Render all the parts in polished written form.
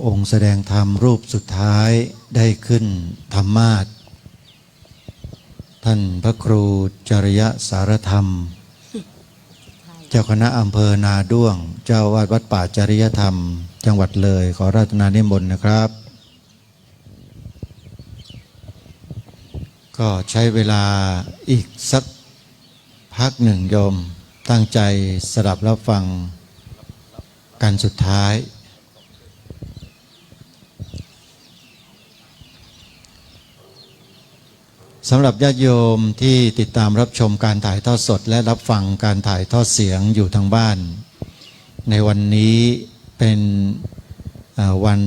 องค์แสดงธรรมรูปสุดท้ายได้ขึ้นธรรมาสน์ท่านพระครูจริยสารธรรมเจ้าคณะอำเภอนาด้วงเจ้าวาดวัดป่าจริยธรรมจังหวัดเลยขอราชนานิมนต์นะครับก็ใช้เวลาอีกสักพักหนึ่งโยมตั้งใจสดับรับฟังกันสุดท้ายสำหรับญาติโยมที่ติดตามรับชมการถ่ายทอดสดและรับฟังการถ่ายทอดเสียงอยู่ทางบ้านในวันนี้เป็นวัน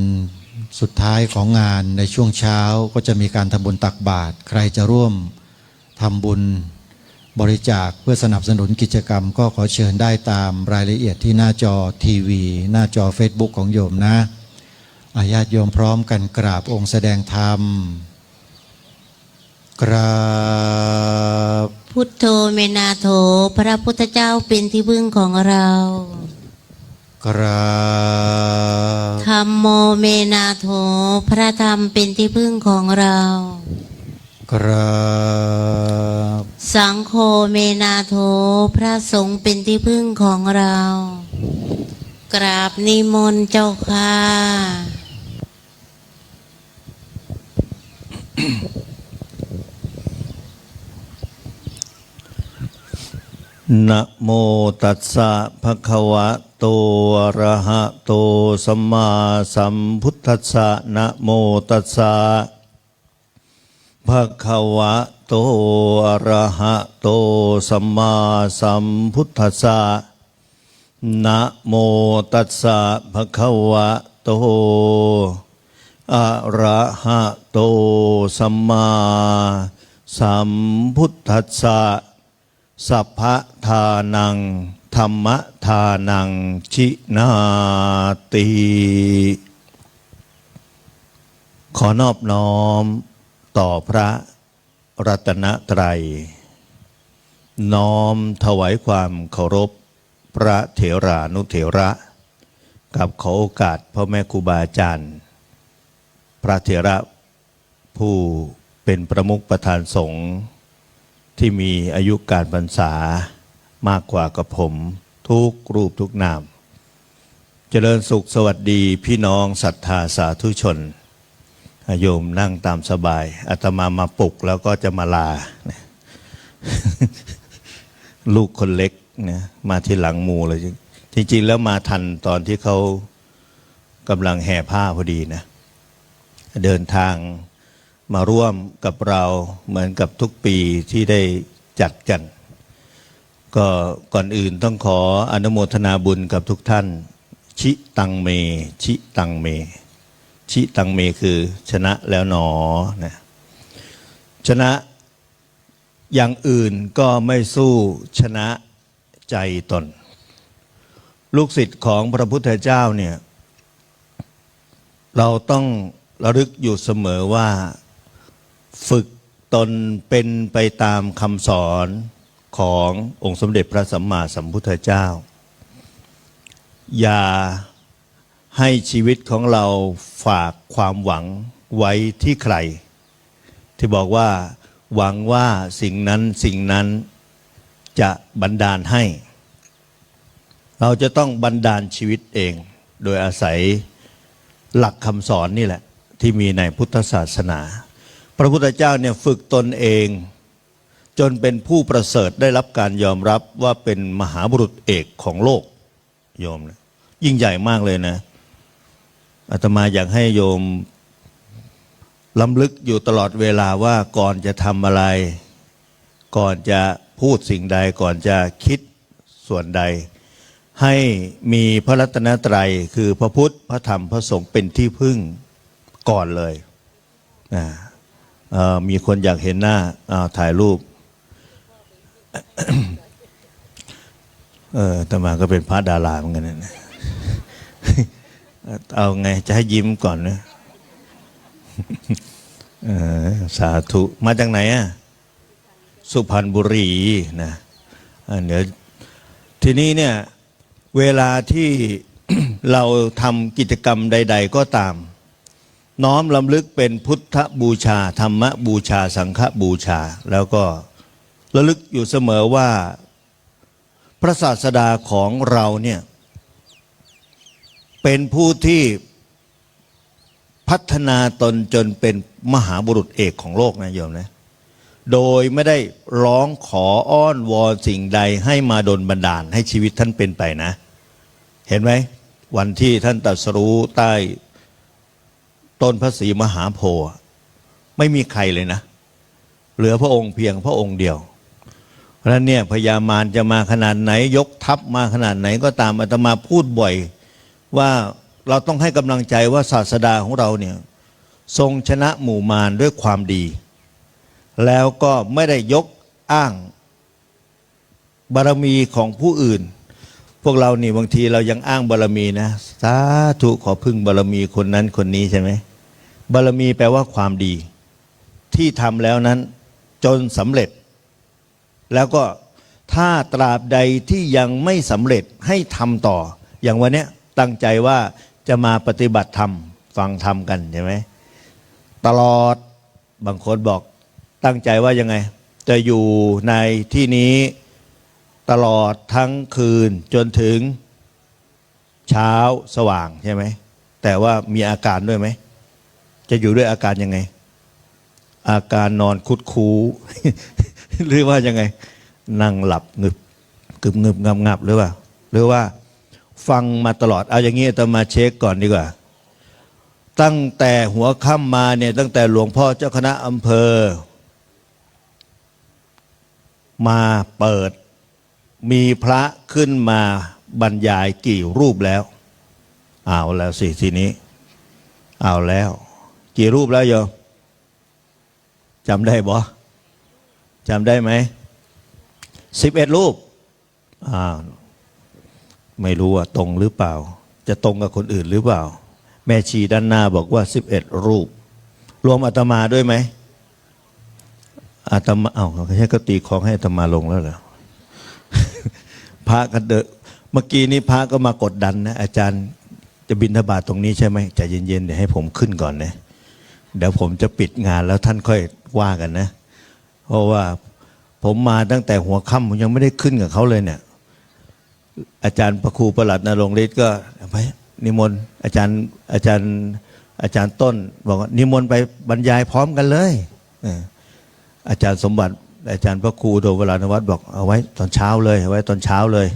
สุดท้ายของงานในช่วงเช้าก็จะมีการทำบุญตักบาตรใครจะร่วมทำบุญบริจาคเพื่อสนับสนุนกิจกรรมก็ขอเชิญได้ตามรายละเอียดที่หน้าจอทีวีหน้าจอ Facebook ของโยมนะญาติโยมพร้อมกันกราบองค์แสดงธรรมกราบพุทโธเมนาโถพระพุทธเจ้าเป็นที่พึ่งของเรากราบธัมโมเมนาโถพระธรรมเป็นที่พึ่งของเรากราบสังโฆเมนาโถพระสงฆ์เป็นที่พึ่งของเรากราบนิมนต์เจ้าค่ะนะโมตัสสะภะคะวะโตอะระหะโตสัมมาสัมพุทธัสสะนะโมตัสสะภะคะวะโตอะระหะโตสัมมาสัมพุทธัสสะนะโมตัสสะภะคะวะโตอะระหะโตสัมมาสัมพุทธัสสะสัพพะทานังธรรมทานังชินาติขอนอบน้อมต่อพระรัตนตรัยน้อมถวายความเคารพพระเถรานุเถระกับขอโอกาสพ่อแม่ครูบาอาจารย์พระเถระผู้เป็นประมุขประธานสงฆ์ที่มีอายุการพรรษามากกว่ากับผมทุกรูปทุกนามเจริญสุขสวัสดีพี่น้องศรัทธาสาธุชนโยมนั่งตามสบายอาตมามาปลุกแล้วก็จะมาลาลูกคนเล็กนะมาที่หลังหมู่เลยจริงๆแล้วมาทันตอนที่เขากำลังแห่ผ้าพอดีนะเดินทางมาร่วมกับเราเหมือนกับทุกปีที่ได้จัดกันก็ก่อนอื่นต้องขออนุโมทนาบุญกับทุกท่านชิตังเมชิตังเมชิตังเมคือชนะแล้วหนอนะชนะอย่างอื่นก็ไม่สู้ชนะใจตนลูกศิษย์ของพระพุทธเจ้าเนี่ยเราต้องระลึกอยู่เสมอว่าฝึกตนเป็นไปตามคำสอนขององค์สมเด็จพระสัมมาสัมพุทธเจ้าอย่าให้ชีวิตของเราฝากความหวังไว้ที่ใครที่บอกว่าหวังว่าสิ่งนั้นจะบันดาลให้เราจะต้องบันดาลชีวิตเองโดยอาศัยหลักคำสอนนี่แหละที่มีในพุทธศาสนาพระพุทธเจ้าเนี่ยฝึกตนเองจนเป็นผู้ประเสริฐได้รับการยอมรับว่าเป็นมหาบุรุษเอกของโลกโยมนะยิ่งใหญ่มากเลยนะอาตมาอยากให้โยมล้ำลึกอยู่ตลอดเวลาว่าก่อนจะทำอะไรก่อนจะพูดสิ่งใดก่อนจะคิดส่วนใดให้มีพระรัตนตรัยคือพระพุทธพระธรรมพระสงฆ์เป็นที่พึ่งก่อนเลยมีคนอยากเห็นหน้าถ่ายรูปอาตมาก็เป็นพระดาราเหมือนกันนะเอาไงจะให้ยิ้มก่อนนะสาธุมาจากไหนอ่ะสุพรรณบุรีนะเดี๋ยวทีนี้เนี่ยเวลาที่ เราทำกิจกรรมใดๆก็ตาม น้อมลำลึกเป็นพุทธบูชาธรรมบูชาสังฆบูชา แล้วก็ระลึกอยู่เสมอว่าพระศาสดาของเราเนี่ยเป็นผู้ที่พัฒนาตนจนเป็นมหาบุรุษเอกของโลกนะโยมนะโดยไม่ได้ร้องขออ้อนวอนสิ่งใดให้มาดลบันดาลให้ชีวิตท่านเป็นไปนะ เห็นไหมวันที่ท่านตรัสรู้ใต้ต้นพระศรีมหาโพธิ์ไม่มีใครเลยนะเหลือพระองค์เพียงพระองค์เดียวเพราะฉะนั้นเนี่ยพญามารจะมาขนาดไหนยกทัพมาขนาดไหนก็ตามอาตมาพูดบ่อยว่าเราต้องให้กำลังใจว่าศาสดาของเราเนี่ยทรงชนะหมู่มารด้วยความดีแล้วก็ไม่ได้ยกอ้างบารมีของผู้อื่นพวกเรานี่บางทีเรายังอ้างบารมีนะสาธุขอพึ่งบารมีคนนั้นคนนี้ใช่ไหมบารมีแปลว่าความดีที่ทำแล้วนั้นจนสำเร็จแล้วก็ถ้าตราบใดที่ยังไม่สำเร็จให้ทำต่ออย่างวันนี้ตั้งใจว่าจะมาปฏิบัติธรรมฟังธรรมกันใช่ไหมตลอดบางคนบอกตั้งใจว่ายังไงจะอยู่ในที่นี้ตลอดทั้งคืนจนถึงเช้าสว่างใช่ไหมแต่ว่ามีอาการด้วยไหมจะอยู่ด้วยอาการยังไงอาการนอนคุดคูหรือว่ายังไงนั่งหลับงึบกึบงึบงับงับหรือว่าฟังมาตลอดเอาอย่างนี้ต้องมาเช็คก่อนดีกว่าตั้งแต่หัวค่ำมาเนี่ยตั้งแต่หลวงพ่อเจ้าคณะอำเภอมาเปิดมีพระขึ้นมาบรรยายกี่รูปแล้วเอาแล้วสิทีนี้เอาแล้วกี่รูปแล้วโยมจำได้บ่จำได้ไหม11 รูปไม่รู้ว่าตรงหรือเปล่าจะตรงกับคนอื่นหรือเปล่าแม่ชีด้านหน้าบอกว่า11 รูปรวมอาตมาด้วยไหมอาตมาแค่ก็ตีของให้อาตมาลงแล้วเหรอ พระก็เมื่อกี้นี้พระก็มากดดันนะอาจารย์จะบิณฑบาตตรงนี้ใช่ไหมใจเย็นๆเดี๋ยวให้ผมขึ้นก่อนนะเดี๋ยวผมจะปิดงานแล้วท่านค่อยว่ากันนะเพราะว่าผมมาตั้งแต่หัวค่ำผมยังไม่ได้ขึ้นกับเขาเลยเนี่ยอาจารย์พระครูประหลัดนรงค์ฤทธิ์ก็ไปนิมนต์อาจารย์ต้นบอกว่านิมนต์ไปบรรยายพร้อมกันเลยอาจารย์สมบัติอาจารย์พระครูโดวราณวัฒน์บอกเอาไว้ตอนเช้าเลยเอาไว้ตอนเช้าเลย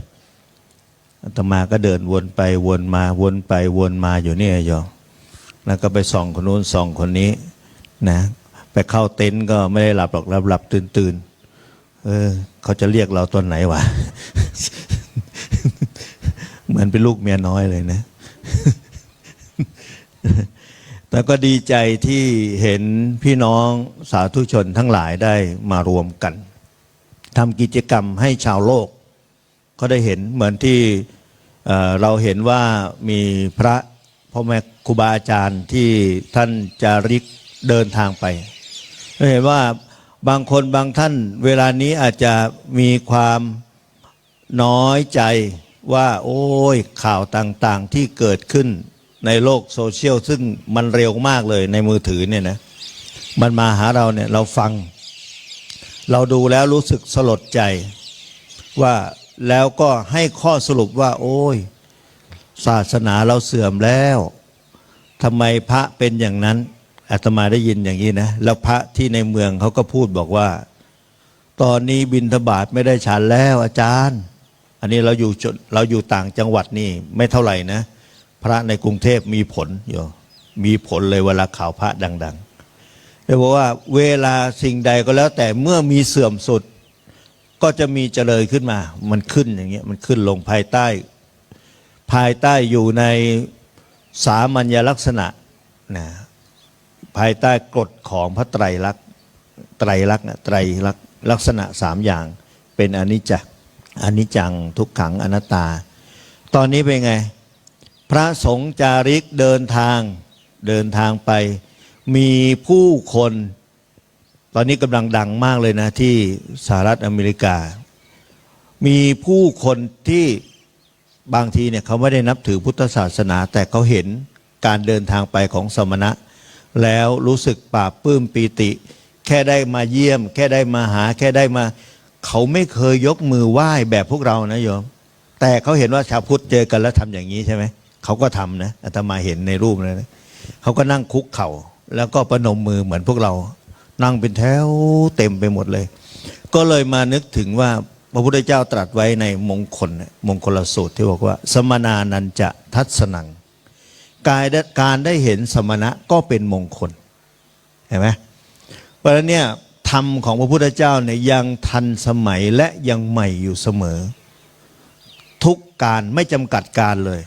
อาตมาก็เดินวนไปวนมาวนไปวนมาอยู่นี่โยมแล้วก็ไปส่องคนนู้นส่องคนนี้นะไปเข้าเต็นท์ก็ไม่ได้หลับหรอกหลับตื่นเขาจะเรียกเราตอนไหนวะ เหมือนเป็นลูกเมียน้อยเลยนะ แต่ก็ดีใจที่เห็นพี่น้องสาธุชนทั้งหลายได้มารวมกันทำกิจกรรมให้ชาวโลกก็ได้เห็นเหมือนที่เราเห็นว่ามีพระพ่อแม่ครูบาอาจารย์ที่ท่านจาริกเดินทางไปเราเห็นว่าบางคนบางท่านเวลานี้อาจจะมีความน้อยใจว่าโอ้ยข่าวต่างๆที่เกิดขึ้นในโลกโซเชียลซึ่งมันเร็วมากเลยในมือถือเนี่ยนะมันมาหาเราเนี่ยเราฟังเราดูแล้วรู้สึกสลดใจว่าแล้วก็ให้ข้อสรุปว่าโอ้ยศาสนาเราเสื่อมแล้วทำไมพระเป็นอย่างนั้นอาตมาได้ยินอย่างนี้นะแล้วพระที่ในเมืองเขาก็พูดบอกว่าตอนนี้บิณฑบาตไม่ได้ฉันแล้วอาจารย์อันนี้เราอยู่ต่างจังหวัดนี่ไม่เท่าไหร่นะพระในกรุงเทพมีผลอยู่มีผลเลยเวลาข่าวพระดังๆเลยบอกว่าเวลาสิ่งใดก็แล้วแต่เมื่อมีเสื่อมสุดก็จะมีเจริญขึ้นมามันขึ้นอย่างเงี้ยมันขึ้นลงภายใต้อยู่ในสามัญลักษณะนะภายใต้กฎของพระไตรลักษณ์ลักษณะ3อย่างเป็นอนิจจังทุกขังอนัตตาตอนนี้เป็นไงพระสงฆ์จาริกเดินทางไปมีผู้คนตอนนี้กำลังดังมากเลยนะที่สหรัฐอเมริกามีผู้คนที่ บางทีเนี่ยเขาไม่ได้นับถือพุทธศาสนาแต่เขาเห็นการเดินทางไปของสมณะแล้วรู้สึกปลาบปลื้มปีติแค่ได้มาเยี่ยมแค่ได้มาหาแค่ได้มาเขาไม่เคยยกมือไหว้แบบพวกเรานะโยมแต่เขาเห็นว่าชาวพุทธเจอกันแล้วทำอย่างนี้ใช่ไหมเขาก็ทำนะอาตมาเห็นในรูปเลยนะเขาก็นั่งคุกเข่าแล้วก็ประนมมือเหมือนพวกเรานั่งเป็นแถวเต็มไปหมดเลยก็เลยมานึกถึงว่าพระพุทธเจ้าตรัสไว้ในมงคลสูตรที่บอกว่าสมนานันจะทัศนังการได้เห็นสมณะก็เป็นมงคลเห็นไหมเพราะฉะนั้นเนี่ยธรรมของพระพุทธเจ้าเนี่ยยังทันสมัยและยังใหม่อยู่เสมอทุกการไม่จำกัดการเลย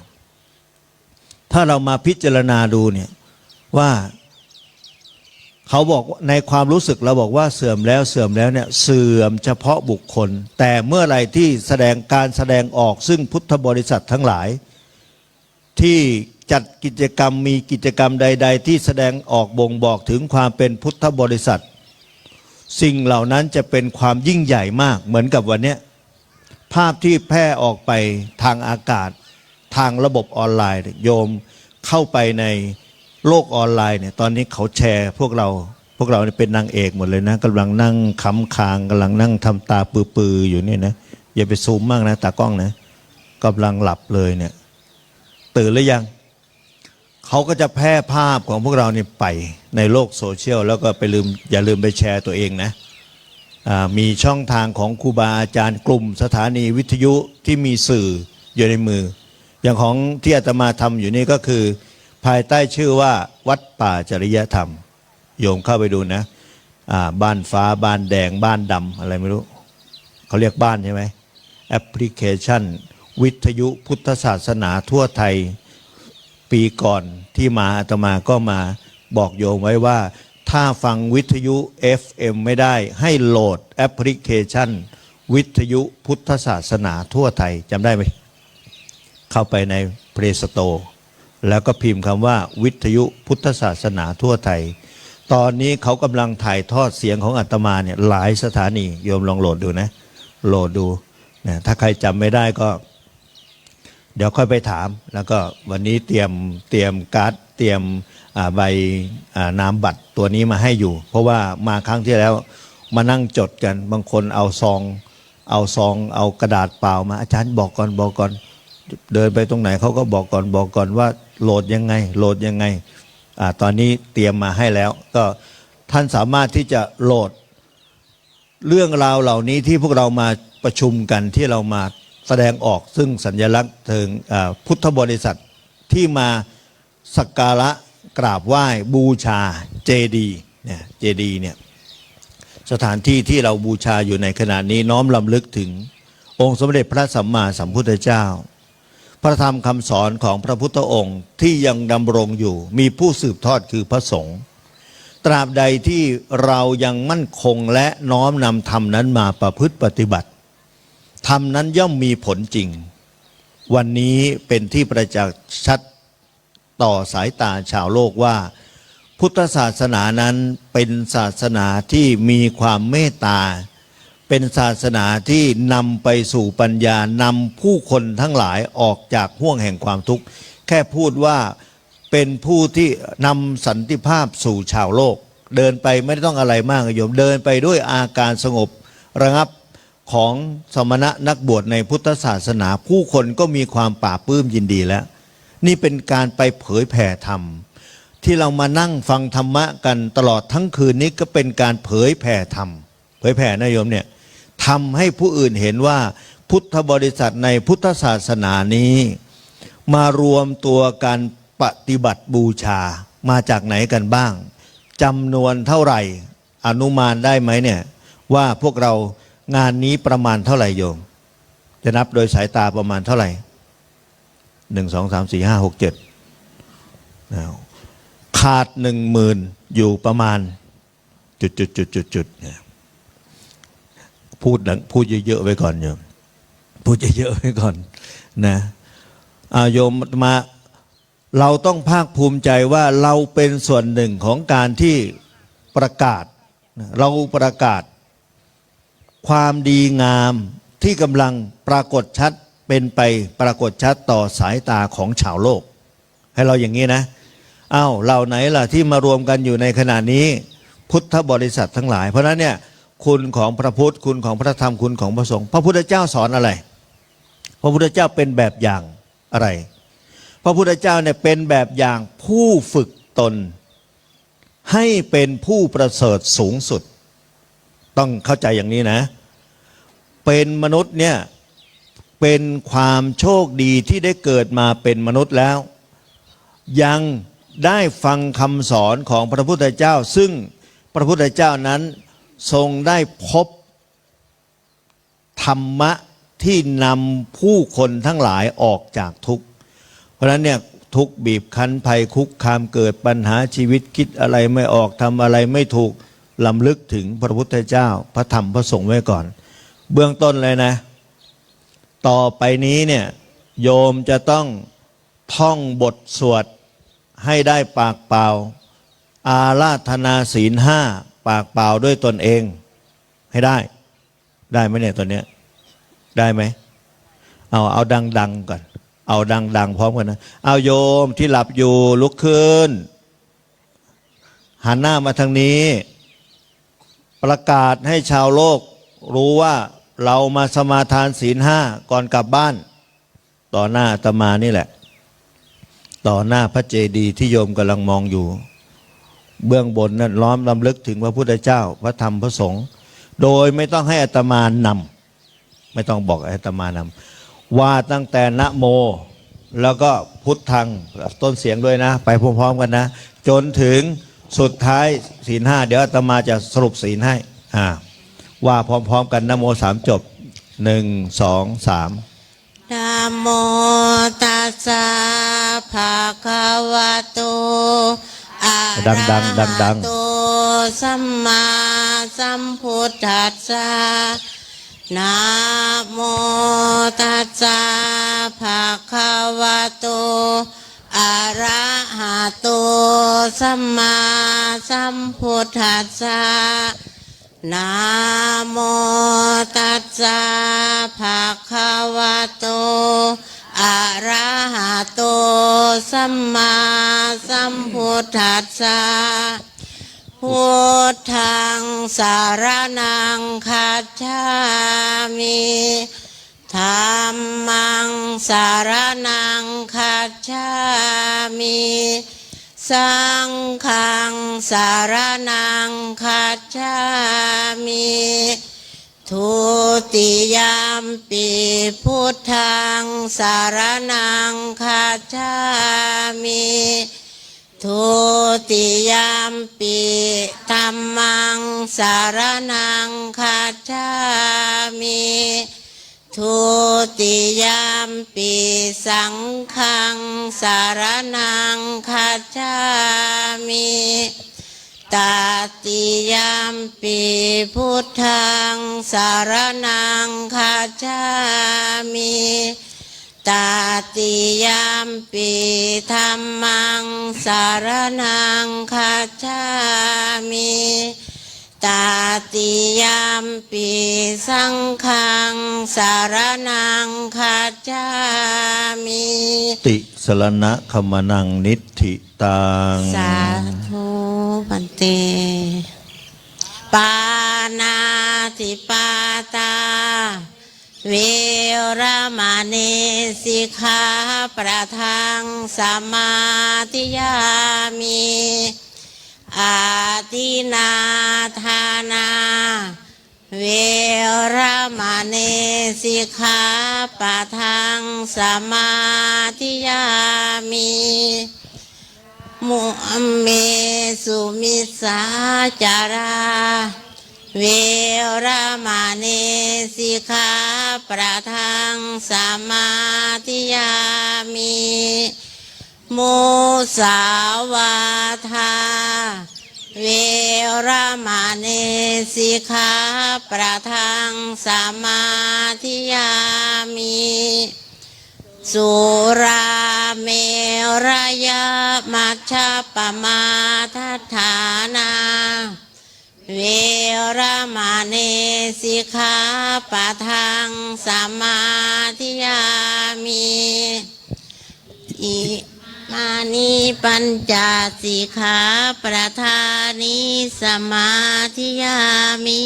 ถ้าเรามาพิจารณาดูเนี่ยว่าเขาบอกในความรู้สึกเราบอกว่าเสื่อมแล้วเนี่ยเสื่อมเฉพาะบุคคลแต่เมื่อไรที่การแสดงออกซึ่งพุทธบริษัททั้งหลายที่จัดกิจกรรมมีกิจกรรมใดๆที่แสดงออกบ่งบอกถึงความเป็นพุทธบริษัทสิ่งเหล่านั้นจะเป็นความยิ่งใหญ่มากเหมือนกับวันนี้ภาพที่แพร่ออกไปทางอากาศทางระบบออนไลน์โยมเข้าไปในโลกออนไลน์เนี่ยตอนนี้เขาแชร์พวกเราเป็นนางเอกหมดเลยนะกำลังนั่งค้ำคางกำลังนั่งทำตาปือๆอยู่นี่นะอย่าไปซูมมากนะตากล้องนะกำลังหลับเลยเนี่ยตื่นหรือยังเขาก็จะแพร่ภาพของพวกเราเนี่ยไปในโลกโซเชียลแล้วก็อย่าลืมไปแชร์ตัวเองนะมีช่องทางของครูบาอาจารย์กลุ่มสถานีวิทยุที่มีสื่ออยู่ในมืออย่างของที่อาตมาทำอยู่นี่ก็คือภายใต้ชื่อว่าวัดป่าจริยธรรมโยมเข้าไปดูนะบ้านฟ้าบ้านแดงบ้านดำอะไรไม่รู้เขาเรียกบ้านใช่ไหมแอปพลิเคชันวิทยุพุทธศาสนาทั่วไทยปีก่อนที่มาอาตมาก็มาบอกโยมไว้ว่าถ้าฟังวิทยุ FM ไม่ได้ให้โหลดแอปพลิเคชันวิทยุพุทธศาสนาทั่วไทยจำได้ไหมเข้าไปใน Play Store แล้วก็พิมพ์คำว่าวิทยุพุทธศาสนาทั่วไทยตอนนี้เขากำลังถ่ายทอดเสียงของอาตมาเนี่ยหลายสถานีโยมลองโหลดดูนะโหลดดูนะถ้าใครจำไม่ได้ก็เดี๋ยวค่อยไปถามแล้วก็วันนี้เตรียมการ์ดเตรียมใบนามบัตรตัวนี้มาให้อยู่เพราะว่ามาครั้งที่แล้วมานั่งจดกันบางคนเอาซองเอากระดาษเปล่ามาอาจารย์บอกก่อนเดินไปตรงไหนเขาก็บอกก่อนว่าโหลดยังไงตอนนี้เตรียมมาให้แล้วก็ท่านสามารถที่จะโหลดเรื่องราวเหล่านี้ที่พวกเรามาประชุมกันที่เรามาแสดงออกซึ่งสัญลักษณ์ถึงพุทธบริษัทที่มาสักการะกราบไหว้บูชาเจดีย์เนี่ยสถานที่ที่เราบูชาอยู่ในขณะนี้น้อมรำลึกถึงองค์สมเด็จพระสัมมาสัมพุทธเจ้าพระธรรมคำสอนของพระพุทธองค์ที่ยังดำรงอยู่มีผู้สืบทอดคือพระสงฆ์ตราบใดที่เรายังมั่นคงและน้อมนำธรรมนั้นมาประพฤติปฏิบัติธรรมนั้นย่อมมีผลจริงวันนี้เป็นที่ประจักษ์ชัดต่อสายตาชาวโลกว่าพุทธศาสนานั้นเป็นศาสนาที่มีความเมตตาเป็นศาสนาที่นำไปสู่ปัญญานำผู้คนทั้งหลายออกจากห่วงแห่งความทุกข์แค่พูดว่าเป็นผู้ที่นำสันติภาพสู่ชาวโลกเดินไปไม่ต้องอะไรมากโยมเดินไปด้วยอาการสงบระงับของสมณะนักบวชในพุทธศาสนาผู้คนก็มีความปราบปลื้มยินดีแล้วนี่เป็นการไปเผยแผ่ธรรมที่เรามานั่งฟังธรรมะกันตลอดทั้งคืนนี้ก็เป็นการเผยแผ่ธรรมเผยแผ่นะโยมเนี่ยทำให้ผู้อื่นเห็นว่าพุทธบริษัทในพุทธศาสนานี้มารวมตัวกันปฏิบัติบูชามาจากไหนกันบ้างจำนวนเท่าไหร่อนุมานได้ไหมเนี่ยว่าพวกเรางานนี้ประมาณเท่าไหร่โยมจะนับโดยสายตาประมาณเท่าไหร่1 2 3 4 5 6 7ขาด10,000อยู่ประมาณจุดพูดเยอะๆไว้ก่อนโยมพูดเยอะๆไว้ก่อนนะโยมมาเราต้องภาคภูมิใจว่าเราเป็นส่วนหนึ่งของการที่ประกาศเราประกาศความดีงามที่กำลังปรากฏชัด เป็นไปปรากฏชัดต่อสายตาของชาวโลกให้เราอย่างนี้นะอ้าวเหล่าไหนล่ะที่มารวมกันอยู่ในขณะนี้พุทธบริษัททั้งหลายเพราะนั้นเนี่ยคุณของพระพุทธคุณของพระธรรมคุณของพระสงฆ์พระพุทธเจ้าสอนอะไรพระพุทธเจ้าเป็นแบบอย่างอะไรพระพุทธเจ้าเนี่ยเป็นแบบอย่างผู้ฝึกตนให้เป็นผู้ประเสริฐสูงสุดต้องเข้าใจอย่างนี้นะเป็นมนุษย์เนี่ยเป็นความโชคดีที่ได้เกิดมาเป็นมนุษย์แล้วยังได้ฟังคำสอนของพระพุทธเจ้าซึ่งพระพุทธเจ้านั้นทรงได้พบธรรมะที่นำผู้คนทั้งหลายออกจากทุกข์เพราะฉะนั้นเนี่ยทุกข์บีบคั้นภัยคุกคามเกิดปัญหาชีวิตคิดอะไรไม่ออกทำอะไรไม่ถูกลำลึกถึงพระพุทธเจ้าพระธรรมพระสงฆ์ไว้ก่อนเบื้องต้นเลยนะต่อไปนี้เนี่ยโยมจะต้องท่องบทสวดให้ได้ปากเปล่าอาราธนาศีลห้าปากเปล่าด้วยตนเองให้ได้ไหมเนี่ยตัวเนี้ยได้ไหมเอาดังๆก่อนเอาดังๆพร้อมกันนะเอาโยมที่หลับอยู่ลุกขึ้นหันหน้ามาทางนี้ประกาศให้ชาวโลกรู้ว่าเรามาสมาทานศีลห้าก่อนกลับบ้านต่อหน้าอาตมานี่แหละต่อหน้าพระเจดีย์ที่โยมกำลังมองอยู่เบื้องบนนั้นล้อมรำลึกถึงพระพุทธเจ้าพระธรรมพระสงฆ์โดยไม่ต้องให้อาตมานำไม่ต้องบอกอาตมานำว่าตั้งแต่นะโมแล้วก็พุทธังต้นเสียงด้วยนะไปพร้อมๆกันนะจนถึงสุดท้ายศีลห้าเดี๋ยวอาตมาจะสรุปศีลให้ว่าพร้อมๆกันนะโมสามจบ1 2 3นะโมตัสสะภะคะวะโตอะระหะโตสัมมาสัมพุทธัสสะนะโมตัสสะภะคะวะโตอะระหะโตสัมมาสัมพุทธัสสะนะโมตัสสะภะคะวะโตอะระหะโตสัมมาสัมพุทธัสสะพุทธังสารนังคัจฉามิธัมมังสารนังคัจฉามิสังฆังสารนังคัจฉามิทุติยมปิพุทธังสารนังคัจฉามิทุติยมปิธัมมังสารนังคัจฉามิทุติยมปิสังฆังสารนังคัจฉามิตติยมปิพุทธังสารนังคัจฉามิตติยมปิธัมมังสารนังคัจฉามิตติยมปิสังฆังสารนังคัจฉามิติสรณะคัมมนังนิธิตังสาธุปันเตปานาติปาตาเวรมณีสิกขาประทังสมาธิยามิอาทินาทานาเวรมณีสิกขาประทังสมาธิยามิมุเมสุมิสาจาราเวรมณีสิกขาประทังสมาธิยามิมุสาวาทาเวรมณีสิกขาประทังสมาธิยามิสุราเมรยมัชฌัปปมาทัฏฐานาเวรมณีสิกขาปะทังสมาธิยา นิปัญจสิกขาประธานิสมาธิยามิ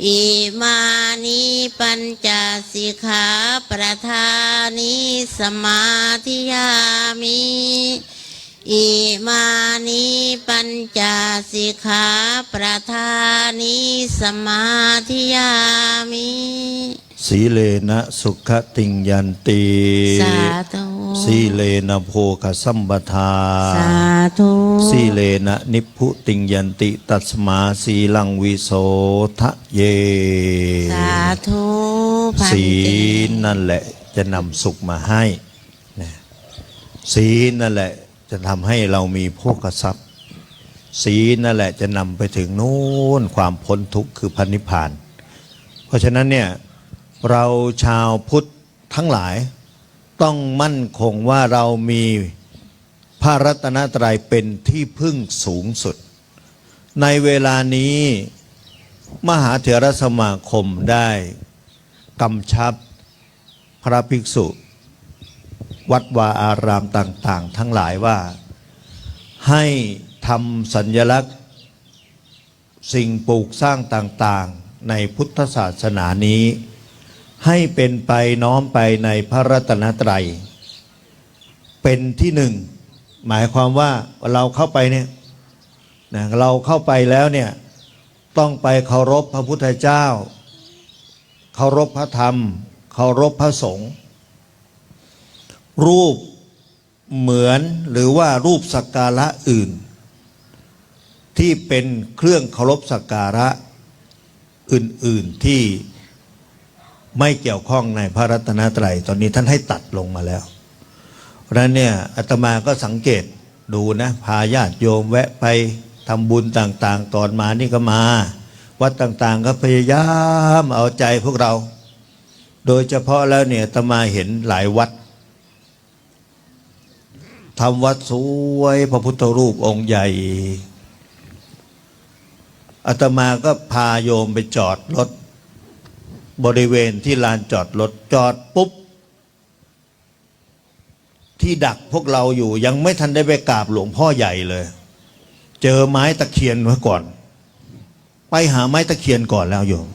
อิมานิปัญจสิกขาประธานิสมาธิยามิอิมานิปัญจสิกขาประธานิสมาธิยามิ สีเลนะสุขติงยันติ สาธุ สีเลนะโภคสัมปทา สาธุ สีเลนะนิพพุติงยันติตัสมาสีลังวิโสทะเย สาธุพัน ศี เต ลนั่นแหละจะนำสุขมาให้นะศีลนั่นแหละจะทำให้เรามีโภคทรัพย์ศีลนั่นแหละจะนำไปถึงนู้นความพ้นทุกข์คือพันนิพพานเพราะฉะนั้นเนี่ยเราชาวพุทธทั้งหลายต้องมั่นคงว่าเรามีพระรัตนตรัยเป็นที่พึ่งสูงสุดในเวลานี้มหาเถรสมาคมได้กำชับพระภิกษุวัดวาอารามต่างๆทั้งหลายว่าให้ทำสัญลักษณ์สิ่งปลูกสร้างต่างๆในพุทธศาสนานี้ให้เป็นไปน้อมไปในพระรัตนตรัยเป็นที่หนึ่งหมายความว่าเราเข้าไปเนี่ยนะเราเข้าไปแล้วเนี่ยต้องไปเคารพพระพุทธเจ้าเคารพพระธรรมเคารพพระสงฆ์รูปเหมือนหรือว่ารูปสักการะอื่นที่เป็นเครื่องเคารพสักการะอื่นๆที่ไม่เกี่ยวข้องในพระรัตนตรัยตอนนี้ท่านให้ตัดลงมาแล้วเพราะฉะนั้นเนี่ยอาตมาก็สังเกตดูนะพาญาติโยมแวะไปทำบุญต่างๆตอนมานี่ก็มาวัดต่างๆก็พยายามเอาใจพวกเราโดยเฉพาะแล้วเนี่ยอาตมาเห็นหลายวัดทำวัดสวยพระพุทธรูปองค์ใหญ่อาตมาก็พาโยมไปจอดรถบริเวณที่ลานจอดรถจอดปุ๊บที่ดักพวกเราอยู่ยังไม่ทันได้ไปกราบหลวงพ่อใหญ่เลยเจอไม้ตะเคียนไว้ก่อนไปหาไม้ตะเคียนก่อนแล้วโยม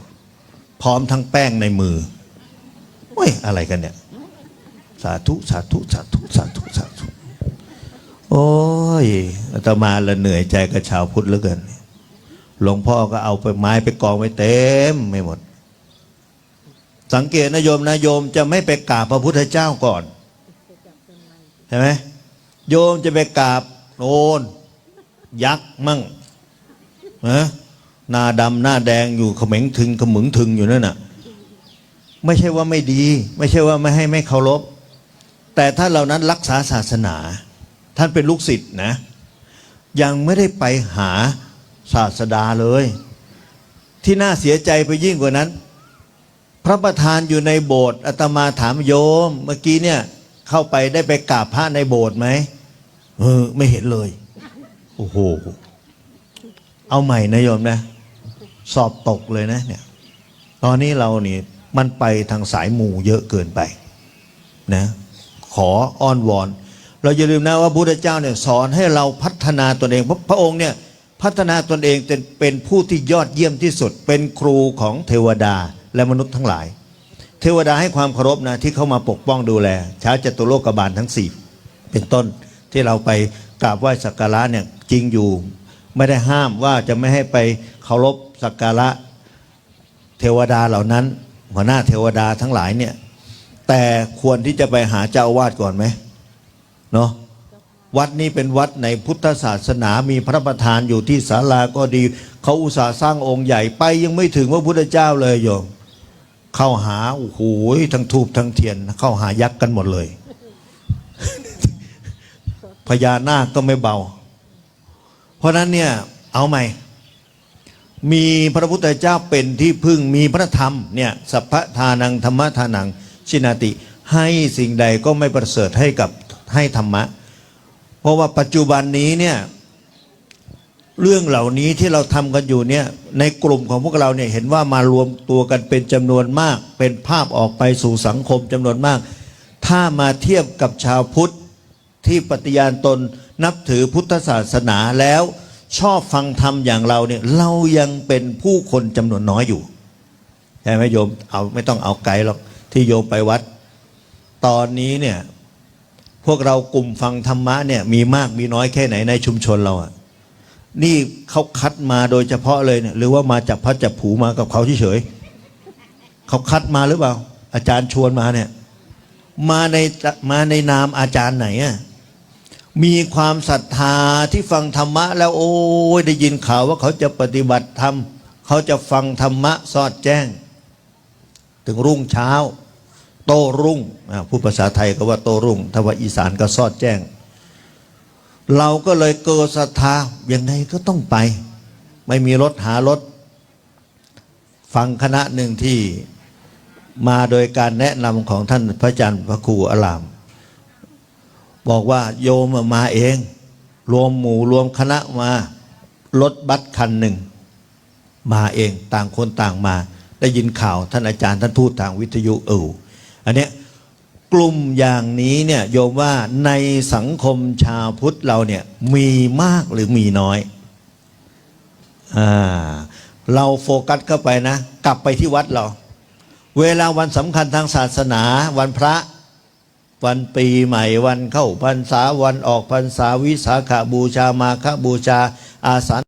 พร้อมทั้งแป้งในมือเฮ้ยอะไรกันเนี่ยสาธุสาธุสาธุสาธุสาธุโอ้ยอาตมาละเหนื่อยใจกับชาวพุทธเหลือเกินหลวงพ่อก็เอาไปไม้ไปกองไว้เต็มไม่หมดสังเกตนะโยมนะโยมจะไม่ไปกราบพระพุทธเจ้าก่อนใช่ไหมโยมจะไปกราบโอนยักษ์มั่งนะหน้าดำหน้าแดงอยู่เขม็งถึงขมึงถึงอยู่นั่นน่ะไม่ใช่ว่าไม่ดีไม่ใช่ว่าไม่ให้ไม่เคารพแต่ถ้าเหล่านั้นรักษาศาสนาท่านเป็นลูกศิษย์นะยังไม่ได้ไปหาศาสดาเลยที่น่าเสียใจไปยิ่งกว่านั้นพระประธานอยู่ในโบสถ์อาตมาถามโยมเมื่อกี้เนี่ยเข้าไปได้ไปกราบพระในโบสถ์ไหมไม่เห็นเลยโอ้โหเอาใหม่นะโยมนะสอบตกเลยนะเนี่ยตอนนี้เรานี่มันไปทางสายมูเยอะเกินไปนะขออ้อนวอนเราอย่าลืมนะว่าพระพุทธเจ้าเนี่ยสอนให้เราพัฒนาตนเองพระองค์เนี่ยพัฒนาตนเองเป็นผู้ที่ยอดเยี่ยมที่สุดเป็นครูของเทวดาและมนุษย์ทั้งหลายเทวดาให้ความเคารพนะที่เข้ามาปกป้องดูแลชาวจตุโลกบาลทั้ง4เป็นต้นที่เราไปกราบไหว้สักการะเนี่ยจริงอยู่ไม่ได้ห้ามว่าจะไม่ให้ไปเคารพสักการะเทวดาเหล่านั้นหัวหน้าเทวดาทั้งหลายเนี่ยแต่ควรที่จะไปหาเจ้าอาวาสก่อนไหมเนาะวัดนี้เป็นวัดในพุทธศาสนามีพระประธานอยู่ที่ศาลาก็ดีเขาอุตส่าห์สร้างองค์ใหญ่ไปยังไม่ถึงพระพุทธเจ้าเลยโยมเข้าหาโอ้โหทั้งธูปทั้งเทียนเข้าหายักษ์กันหมดเลย พญานาคก็ไม่เบาเพราะนั้นเนี่ยเอาใหม่มีพระพุทธเจ้าเป็นที่พึ่งมีพระธรรมเนี่ยสัพพทานังธรรมทานังชินาติให้สิ่งใดก็ไม่ประเสริฐให้ธรรมะเพราะว่าปัจจุบันนี้เนี่ยเรื่องเหล่านี้ที่เราทำกันอยู่เนี่ยในกลุ่มของพวกเราเนี่ยเห็นว่ามารวมตัวกันเป็นจำนวนมากเป็นภาพออกไปสู่สังคมจำนวนมากถ้ามาเทียบกับชาวพุทธ ที่ปฏิญาณตนนับถือพุทธศาสนาแล้วชอบฟังธรรมอย่างเราเนี่ยเรายังเป็นผู้คนจำนวนน้อยอยู่ใช่ไหมโยมเอาไม่ต้องเอาไกลหรอกที่โยมไปวัดตอนนี้เนี่ยพวกเรากลุ่มฟังธรรมะเนี่ยมีมากมีน้อยแค่ไหนในชุมชนเราอ่ะนี่เขาคัดมาโดยเฉพาะเลยเนี่ยหรือว่ามาจากพัดจับผูมากับเขาเฉยๆเขาคัดมาหรือเปล่าอาจารย์ชวนมาเนี่ยมาในนามอาจารย์ไหนอ่ะมีความศรัทธาที่ฟังธรรมะแล้วโอ้ยได้ยินข่าวว่าเขาจะปฏิบัติธรรมเขาจะฟังธรรมะสอดแจ้งถึงรุ่งเช้าโต้รุ่งผู้ภาษาไทยก็ว่าโต้รุ่งถ้าว่าอีสานก็สอดแจ้งเราก็เลยเกิดศรัทธายังไงก็ต้องไปไม่มีรถหารถฟังคณะหนึ่งที่มาโดยการแนะนำของท่านพระอาจารย์พระครูอารามบอกว่าโยมมาเองรวมหมู่รวมคณะมารถบัสคันหนึ่งมาเองต่างคนต่างมาได้ยินข่าวท่านอาจารย์ท่านพูดทางวิทยุอันเนี้ยกลุ่มอย่างนี้เนี่ยโยมว่าในสังคมชาวพุทธเราเนี่ยมีมากหรือมีน้อยเราโฟกัสเข้าไปนะกลับไปที่วัดเราเวลาวันสำคัญทางศาสนาวันพระวันปีใหม่วันเข้าพรรษาวันออกพรรษาวิสาขบูชามาฆบูชาอาสาฬ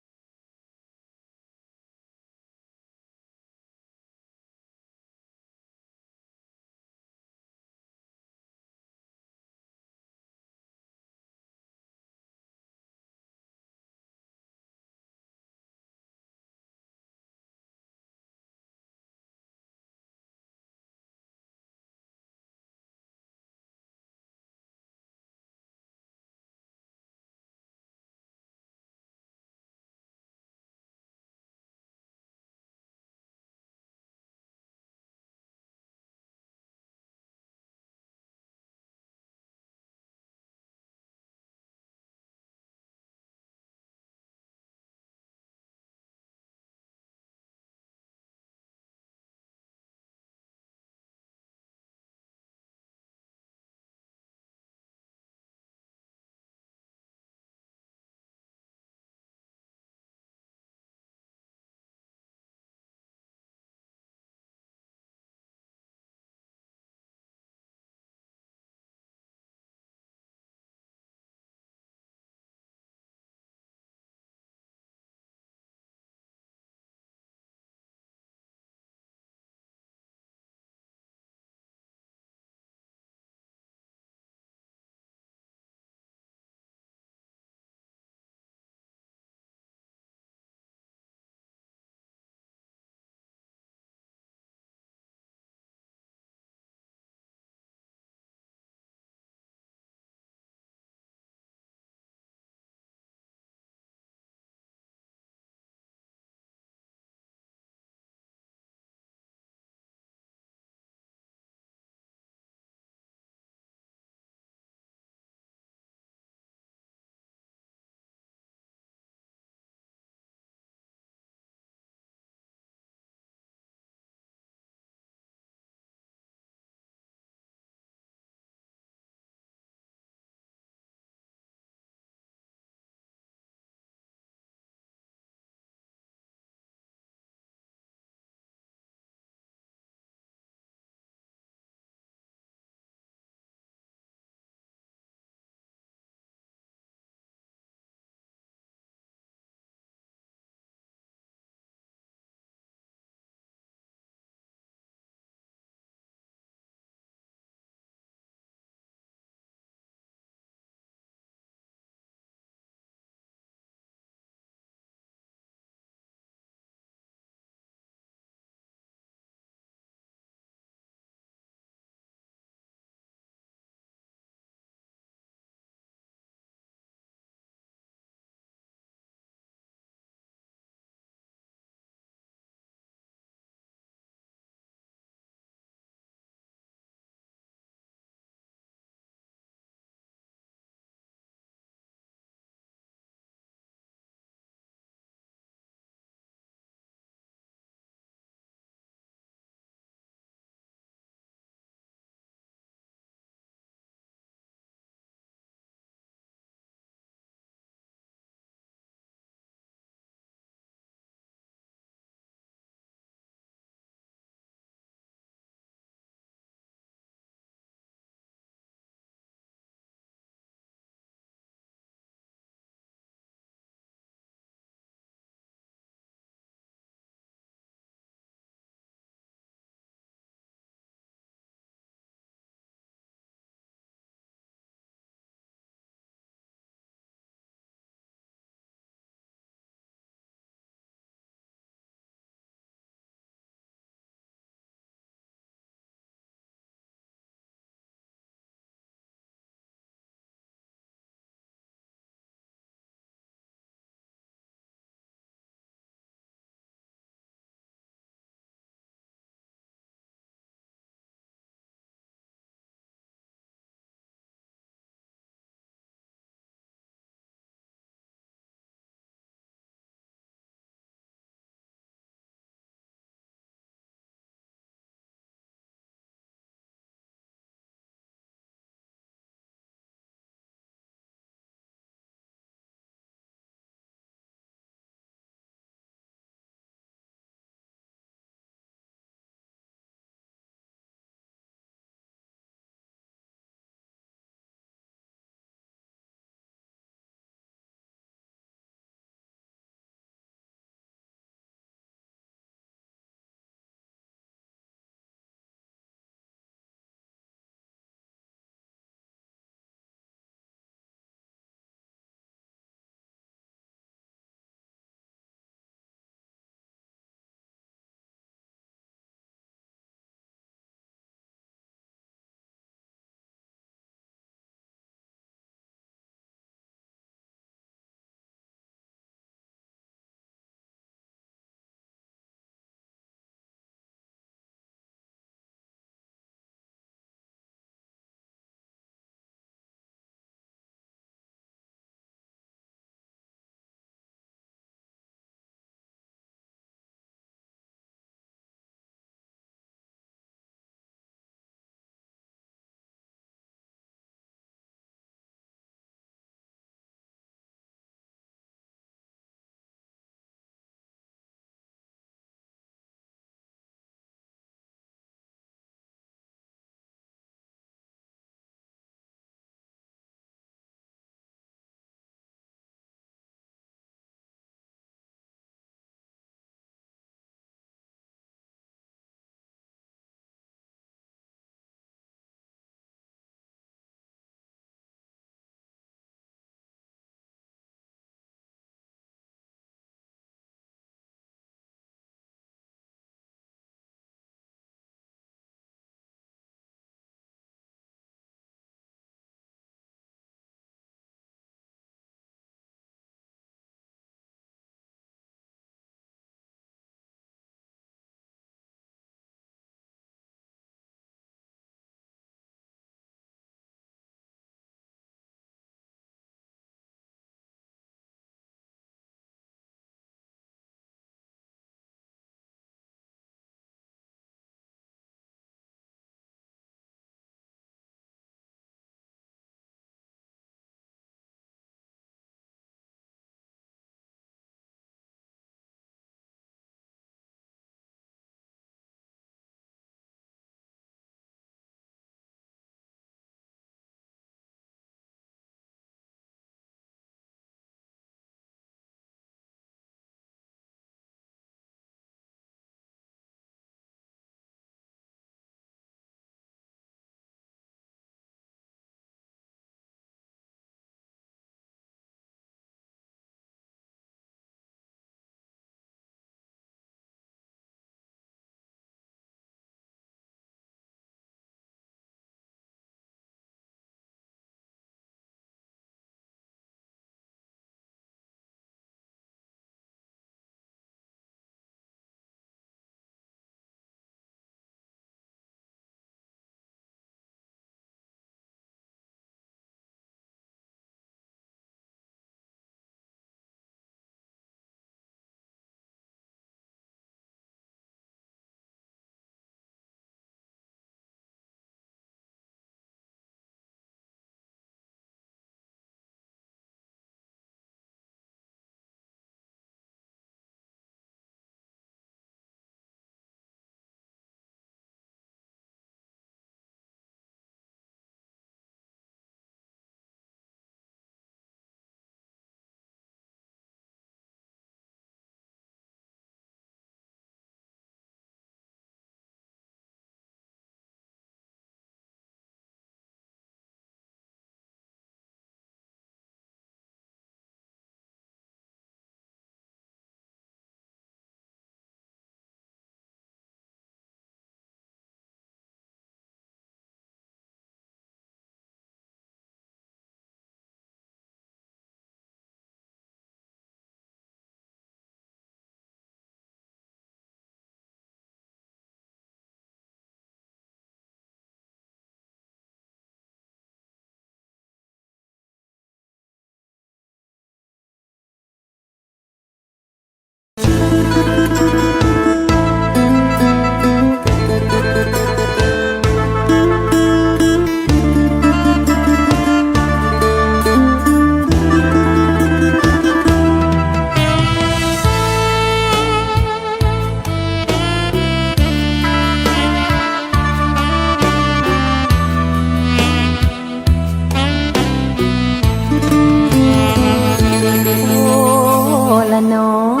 ละน้อง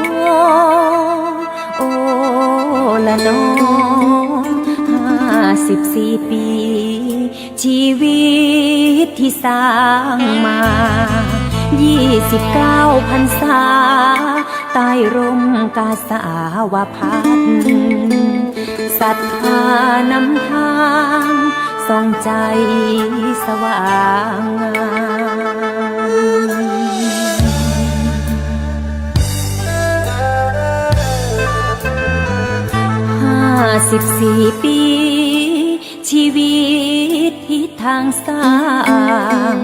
โอ้ละน้อง54 ปี ชีวิตที่สร้างมา29 พรรษาใต้ร่มกาสาวพัดศรัทธานำทางส่องใจสว่างงาม54 ปี ชีวิตทิศทางสร้าง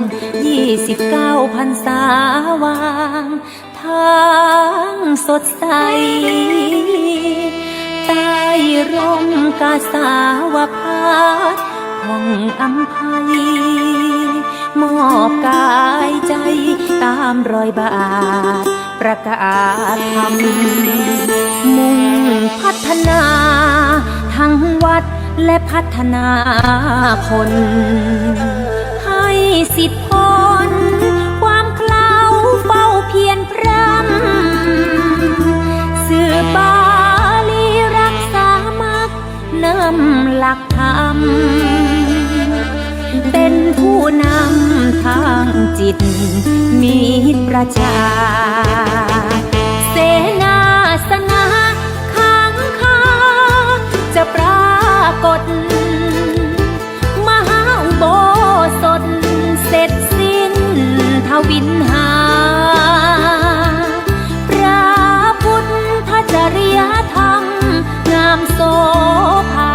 29 พรรษาวางทางสดใสใต้ร่มกาสาวพัดห้องอำไพมอบกายใจตามรอยบาทประกาศธรรมมุ่งพัฒนาทั้งวัดและพัฒนาคน ให้สิทธิผลความเคล้าเฝ้าเพียรพรำสื่อบาลีรักษามักนำหลักธรรมเป็นผู้นำทางจิตมีประชาเสนาสนะขังคาจะปรากฏมหาอุโบสถเสร็จสิ้นทวินหาพระพุทธจริยธรรมงามโสภา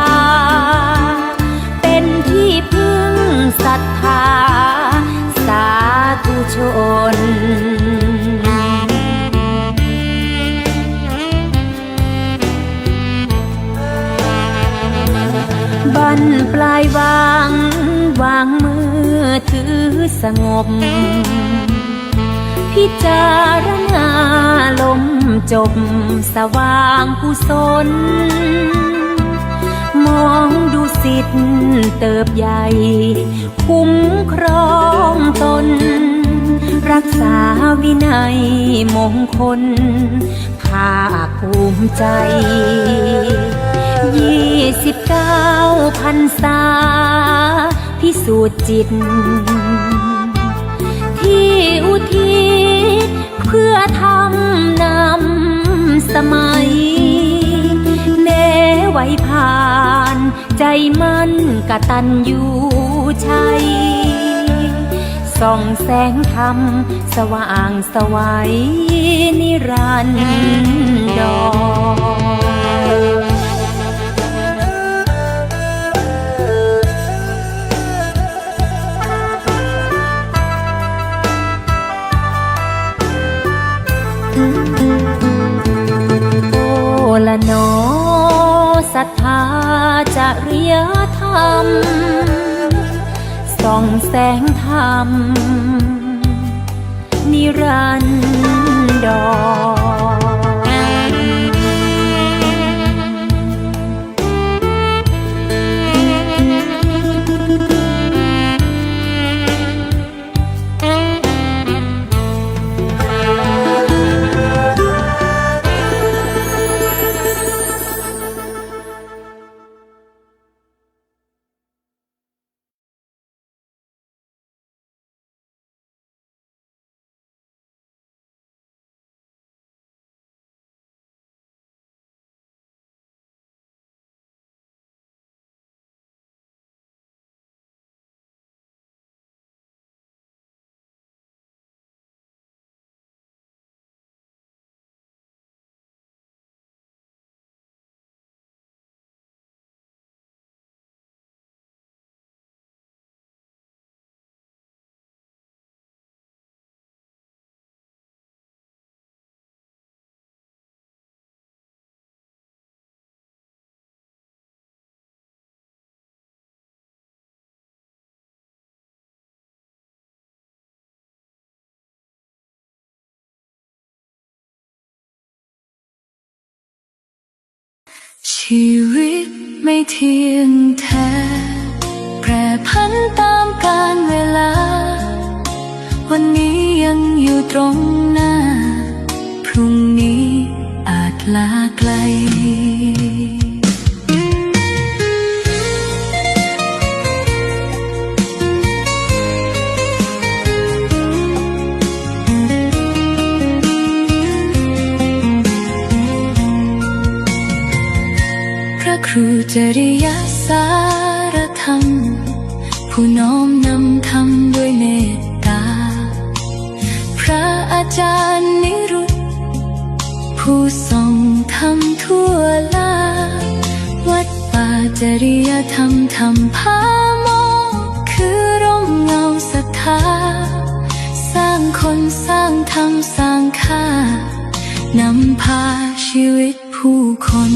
เป็นที่พึ่งศรัทธาสาธุชนบั้นปลายวางมือถือสงบพิจารณาลมจบสว่างกุศลมองดูสิทธิ์เติบใหญ่คุ้มครองตนรักษาวินัยมงคลภาคภูมิใจ29 พรรษาพิสูจน์จิตที่อุทิศเพื่อทำนำสมัยแม้ไว้ผ่านใจมันกตัญญูชัยส่องแสงธรรมสว่างไสวัยนิรันดรโอ้ละน้อศรัทธาจริยธรรมส่องแสงธรรมนิรันดร ชีวิตไม่เที่ยงแท้แปรผันตามกาลเวลาวันนี้ยังอยู่ตรงหน้าพรุ่งนี้อาจลาไกลครูจริยสารธรรมผู้น้อมนำธรรมด้วยเมตตาพระอาจารย์นิรุตผู้ทรงธรรมทั่วลาวัดป่าจริยธรรมธรรมพาโมคือร่มเงาศรัทธาสร้างคนสร้างธรรมสร้างค่านำพาชีวิตผู้คน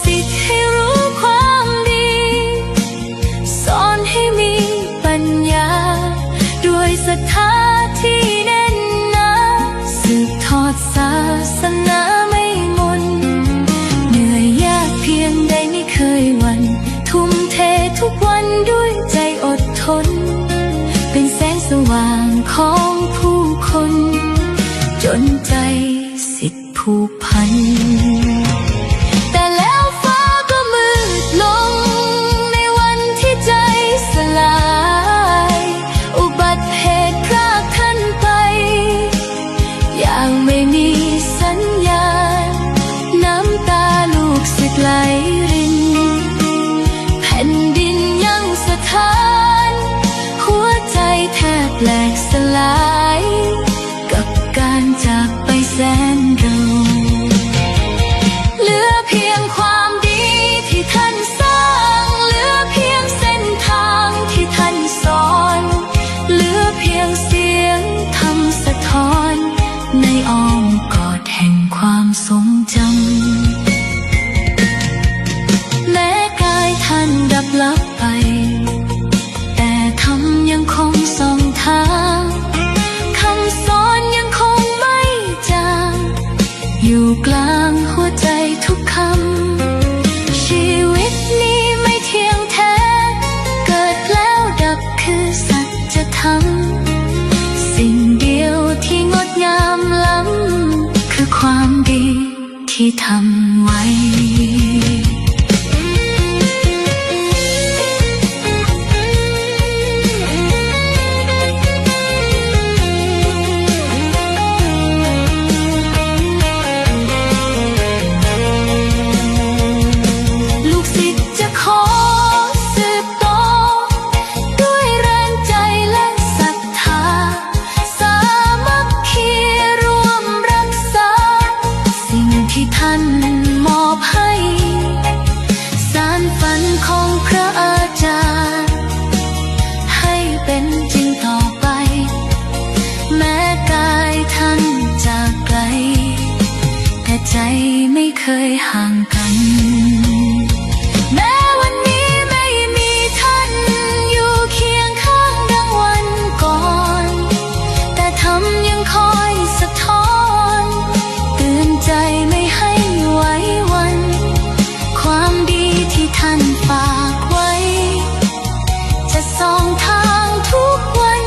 สิทธิ์ให้รู้ความดีสอนให้มีปัญญาด้วยศรัทธาที่แน่นหนาสืบทอดศาสนาไม่หม่นเหนื่อยยากเพียงใดไม่เคยหวั่นทุ่มเททุกวันด้วยใจอดทนเป็นแสงสว่างของผู้คนจนใจสิทธิ์ผูกพันไหลรินแผ่นดินยังสถานหัวใจแทบแหลกสลายกับการจากไปแสนเร็วเหลือเพียงความดีที่ท่านสร้างเหลือเพียงเส้นทางที่ท่านสอนเหลือเพียงเสียงธรรมสะท้อนในอ้อมกอดแห่งความทรงจำท่านดับลับไปแต่ธรรมยังคงส่องทางคำสอนยังคงไม่จางอยู่กลางหัวใจทุกคำชีวิตนี้ไม่เที่ยงแท้เกิดแล้วดับคือสัจธรรมสิ่งเดียวที่งดงามล้ำคือความดีที่ทำไว้ใจไม่เคยห่างกันแม้วันนี้ไม่มีท่านอยู่เคียงข้างดังวันก่อนแต่ธรรมยังคอยสะท้อนเตือนใจไม่ให้ไหวหวั่นความดีที่ท่านฝากไว้จะส่องทางทุกวัน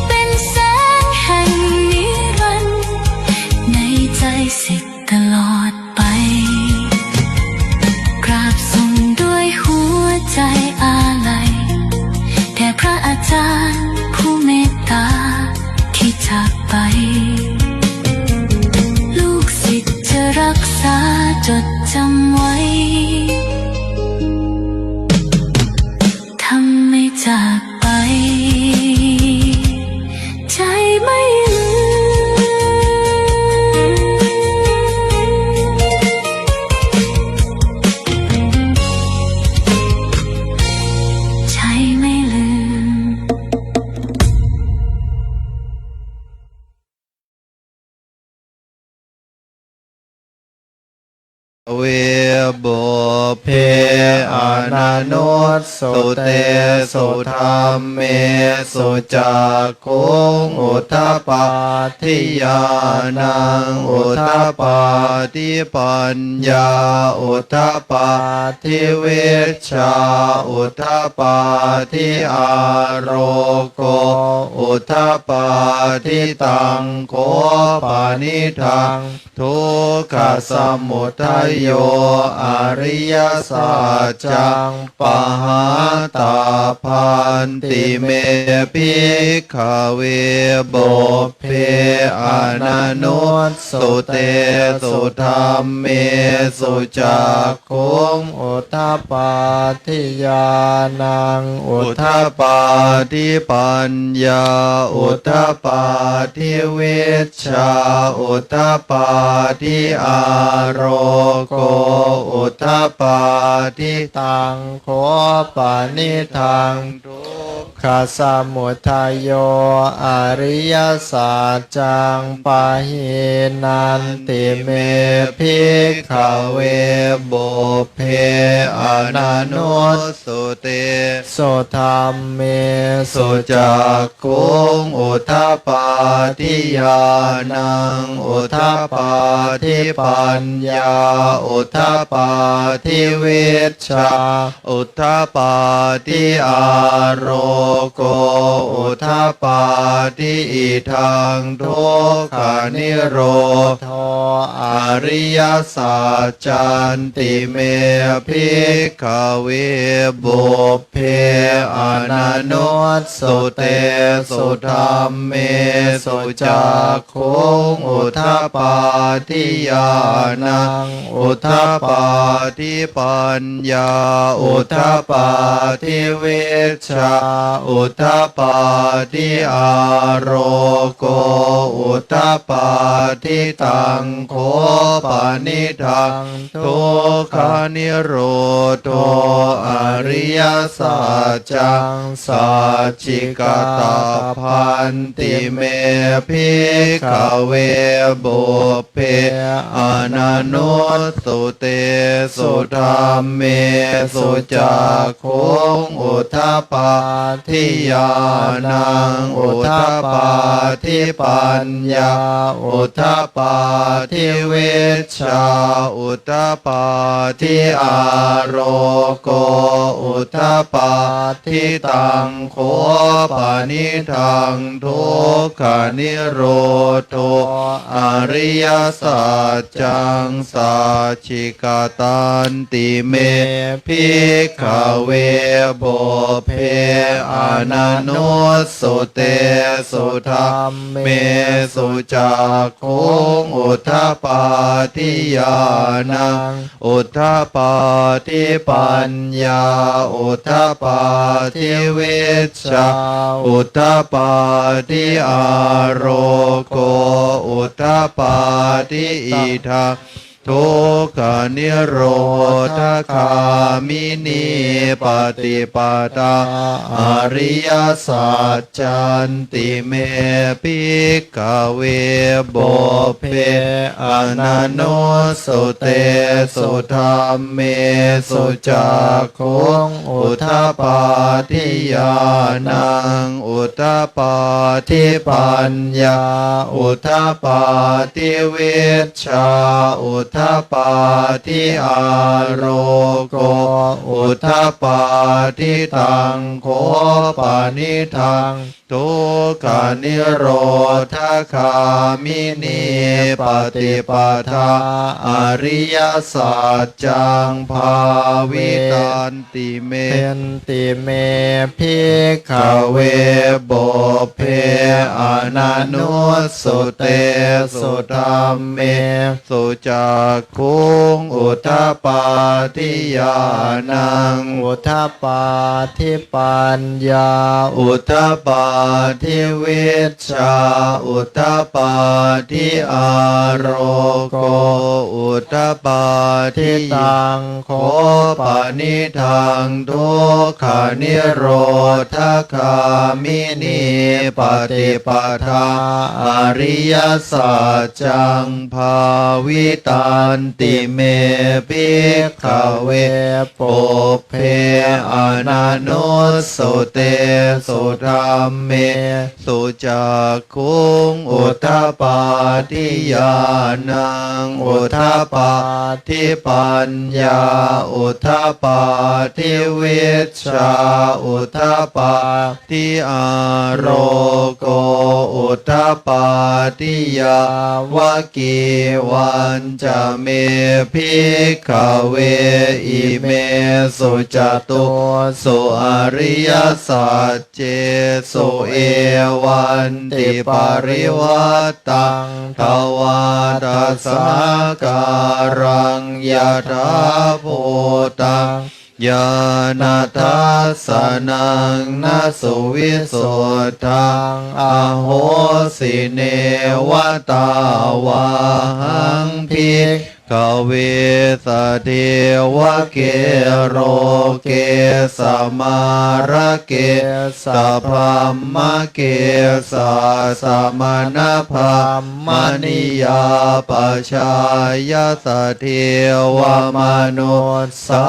เป็นแสงแห่งนิรันดร์ในใจสิทธิ์ตลอดไปกราบส่งด้วยหัวใจอาลัยแด่พระอาจารย์ผู้เมตตาที่จากไปลูกศิษย์จะรักษาจดจำไว้ทำไม่จากไปใจไม่เวบุเพอนันโน ตสุเตสุธรรมเมสุจักขุงอุทธปาทิญาณังอุทธปาทิปัญญาอุทธปาทิเวชชาอุทธปาทิอาโรโกอุทธปาทิตังโคปานิทังทุกขสมุทัยโยอริยสัจจังปหาตาพันติเมภิกขเวโบเพอนันโนสุเตสุธรรมเมสุจักขุงอุทธปาทิญาณังอุทธปาทิปัญญาอุทธปาทิเวชชาอุทธปาทิอาโรโกอุทธปาทิตังโคปานิทังทุกขสมุทัยโยอริยสัจจังปะหินันติเมภิกขเวโบเพอนันโนสุเตสุธรรมเมสุจักขุงอุทธปาทิญาณังอุทธปาทิปัญญาอุทธปาทิเวชชาอุทธปาทิอาโรโกอุทธปาทิอิทังทุกขานิโรธอริยสัจจันติเมภิกขเวโบเพอนันโนสุเตสุธรรมเมสุจักขุงอุทธปาทิญาณังอุทธปาทิปัญญาอุทธปาทิเวชชาอุทธปาทิอาโรโกอุทธปาทิตังโคปานิทังทุกขานิโรธอริยสัจจังสัจจิกตาพันติเมภิกขเวโบเพอนันโนสุเตสุธรรมเมสุจักขุงอุทธปาทิญาณังอุทธปาทิปัญญาอุทธปาทิเวชชาอุทธปาทิอาโรโกอุทธปาทิตังโคปานิทังทุกขานิโรธอริยสัจจังสัจจิกตันติเมภิกขเวโบเพอนันโนสุเตสุธรรมเมสุจักขุงอุทธปาทิญาณังอุทธปาทิปัญญาอุทธปาทิเวชชาอุทธปาทิอาโรโกอุทธปาทิอิทังทุกขานิโรธคามินีปฏิปทาอริยสัจจันติเมภิกขเวโบเพอนันโนสุเตสุธรรมเมสุจักขุงอุทธปาทิญาณังอุทธปาทิปัญญาอุทธปาทิเวชชาอุทธปาทิอาโรโกอุทธปาทิตังโคปานิทังทุกขานิโรธคามินีปฏิปทาอริยสัจจังภาวิตันติเมติเมภิกขเวโบเพอนันโนสุเตสุธรรมเมสุจักขุงอุทธปาทิญาณังอุทธปาทิปัญญาอุทธปาทิเวชชาอุทธปาทิอาโรโกอุทธปาทิตังโคปานิทังทุกขานิโรธคามินีปฏิปทาอริยสัจจังภาวิตั นติเมภิกขเวปุพเพอนันโนสุเตสุธัมเมสุจักขุงอุทธปาทิญาณังอุทธปาทิปัญญาอุทธปาทิวิชชาอุทธปาทิอาโรโกอุทธปาทิยาวกีวันจะเมภิกขเวอิเมสุจตุสุอริยสัจเจสุเอวันติปริวัตตังทวาทัสสะการังยะถาภูตังญาณทัสสนังนาสุวิสุทธังอโหสิเนวตาวาหังภิกขเวสเทวเกโรเกสมาระเกสพรมมะเกสาสมณพรมมณิยาปชายาสเทวมนุสสา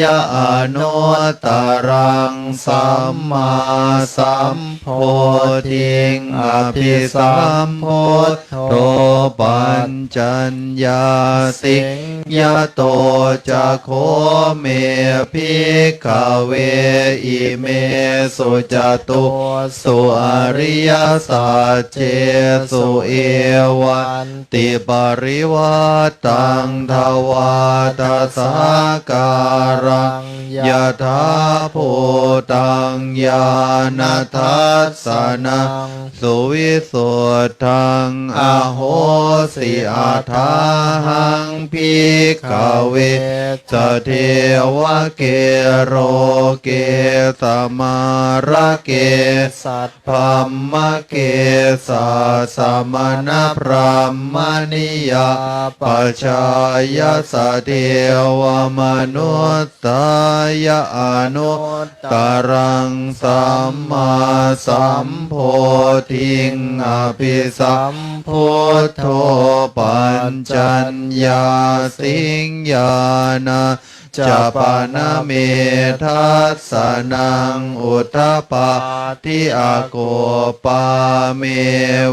ยาอนุตตรังสัมมาสัมโพธิงอภิสัมโพโตปัญจัญญาสิงยโตจะโคเมภิกขเวอิเมสุจตุสุอริยสัจเจสุเอวันติปริวัตตังทวาทัสสะการังยะถาภูตังญาณทัสสนังสุวิสุทธังอโหสิอาทาหังภิกขเวสเทวเกโรเกสมาระเกสัทธัมมะเกสาสมณพรหมณิยาปชายาสเทวมนุสสายาอนุตตรังสัมมาสัมโพธิงอภิสัมโพโธปัญจัญญาสิงญาณจะปานะเมทัสสนังอุทธปาทิอาโกปาเม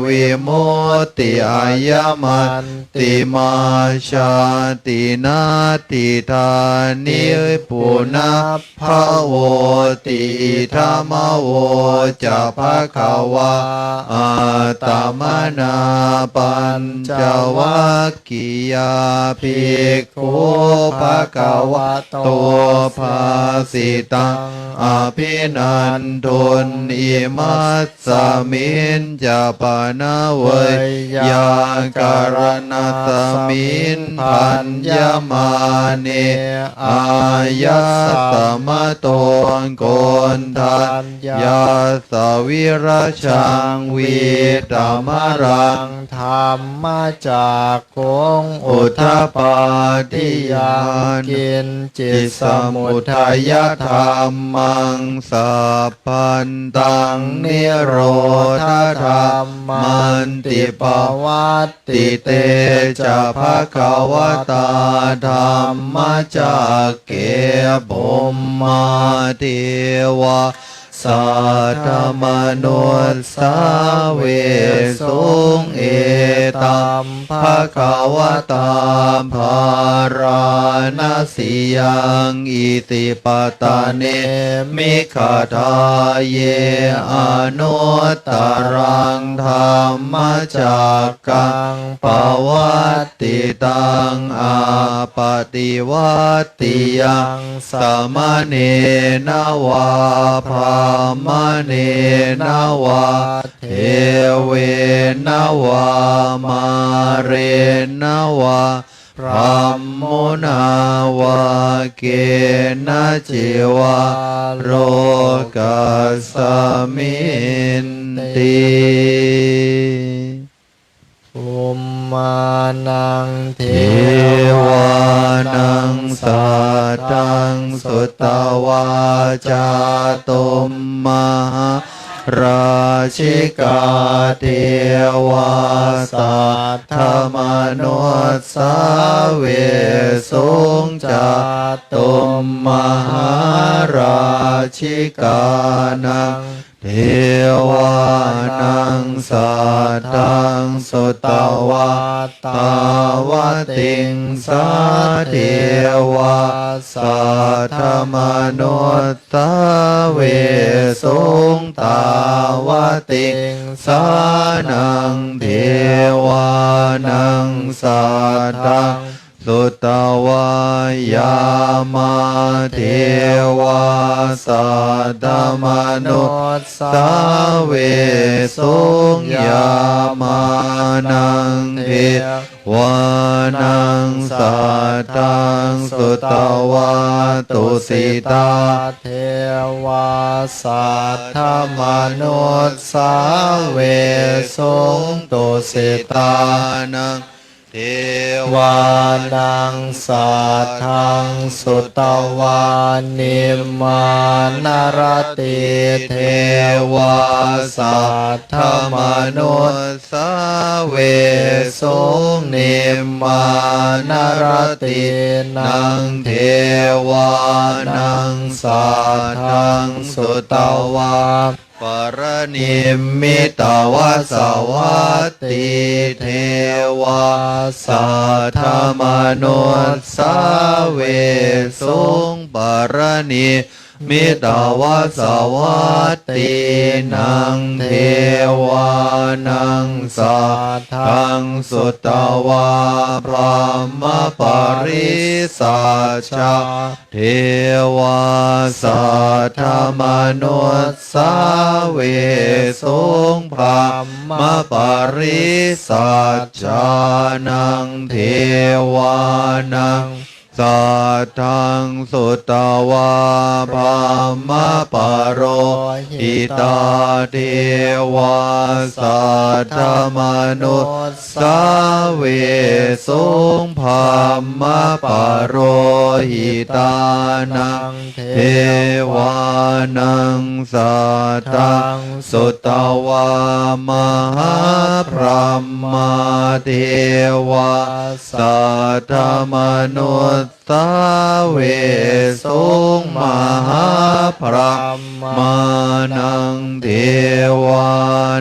วิมุตติอายมันติมาชาตินาติธานิปุนาภโวติธรรมโวจะภะคะวะอาตมนาปัญจวัคคียาภิกขุภะคะวะโตภาสิตังอภินันทุนอิมัสสมินจะปานะเวยาการณัสมินพันยมาเนอายาสมะโตนโกนทันยาสวิราชังวีตมรังธรรมจากโกงอุทธปาทิยากินจิตสมุทัยธรรมังสัพพันตังนิโรธธรรมันติปวัตติเตจะภะคะวตาธรรมจักเกปุมมาเทวะสัทธมนุสสาเวสุงเอตัมภะคะวะตาภารณสียังอิติปตะเนมิขทาเยอนุตตรังธรรมจักกังปวัตติตังอาปฏิวัตติยังสมเนนวาภามเนนวาเทเวนวามาเรนวาพรหมนาวาเกนะจิวาโรกัสสมินติอุมมานังเทวานังสัตตังสุตตวาจาตุมมหา ราชิกาเทวาสัทธมนุษย์สาเวสงจัตตุมมหาราชิกานังเทวานังสัตตังสุตวาตาวติงสัทเทวาสัทธมนุษย์สาเวสงตาวติงสานังเทวานังสัตตังสุตวายามาเทวาสัตตมนุษย์สาเวสงยามานังเทวานังสัตตังสุตวาตุสิตาเทวาสัทธมนุษย์สาเวสงตุสิตานังเทวานังสัทธังสุตวานิมานารติเทวาสัทธมนุษย์สาเวสงนิมานารตินังเทวานังสัทธังสุตวาปรณิมมิตวสวัตติเทวาสัทธมนุษย์สาเวสงปรณิมิตวสวัตตินังเทวานังสัทธังสุตวาพรหมปริสัชชาเทวาสัทธมนุษย์สาเวสงพรหมปริสัชชานังเทวานังสัทธังสุตวาพรหมปโรหิตาเทวาสัทธมนุษย์สาเวสงพรหมปโรหิตานังเทวานังสัทธังสุตวามหาพรหมเทวาสัทธมนุษย์สาเวสงมหาพรหมานังเทวา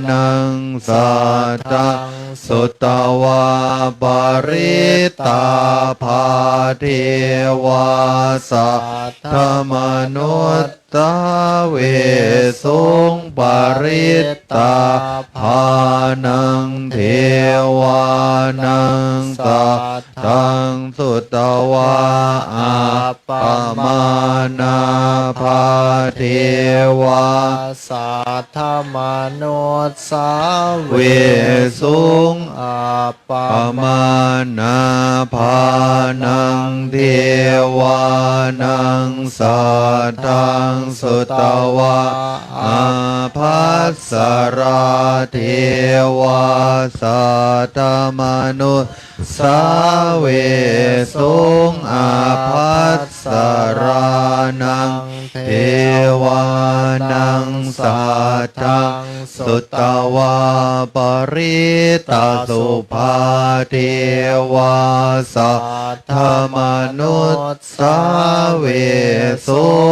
นังสัทธังสุตวาปริตาภาเทวาสัทธมนุษย์สาเวสงปริตาภานังเทวานังสัทธังสุตวาอัปปมานาภาเทวาสัทธมนุษย์สาเวสงอัปปมานาภานังเทวานังสัทธังสุตวาอาภัสสราเทวาสัทธมนุษย์สาเวสงอาภัสสรานังเทวานังสัทธังสุตวาปริตาสุภาเทวาสัทธมนุษย์สาเวส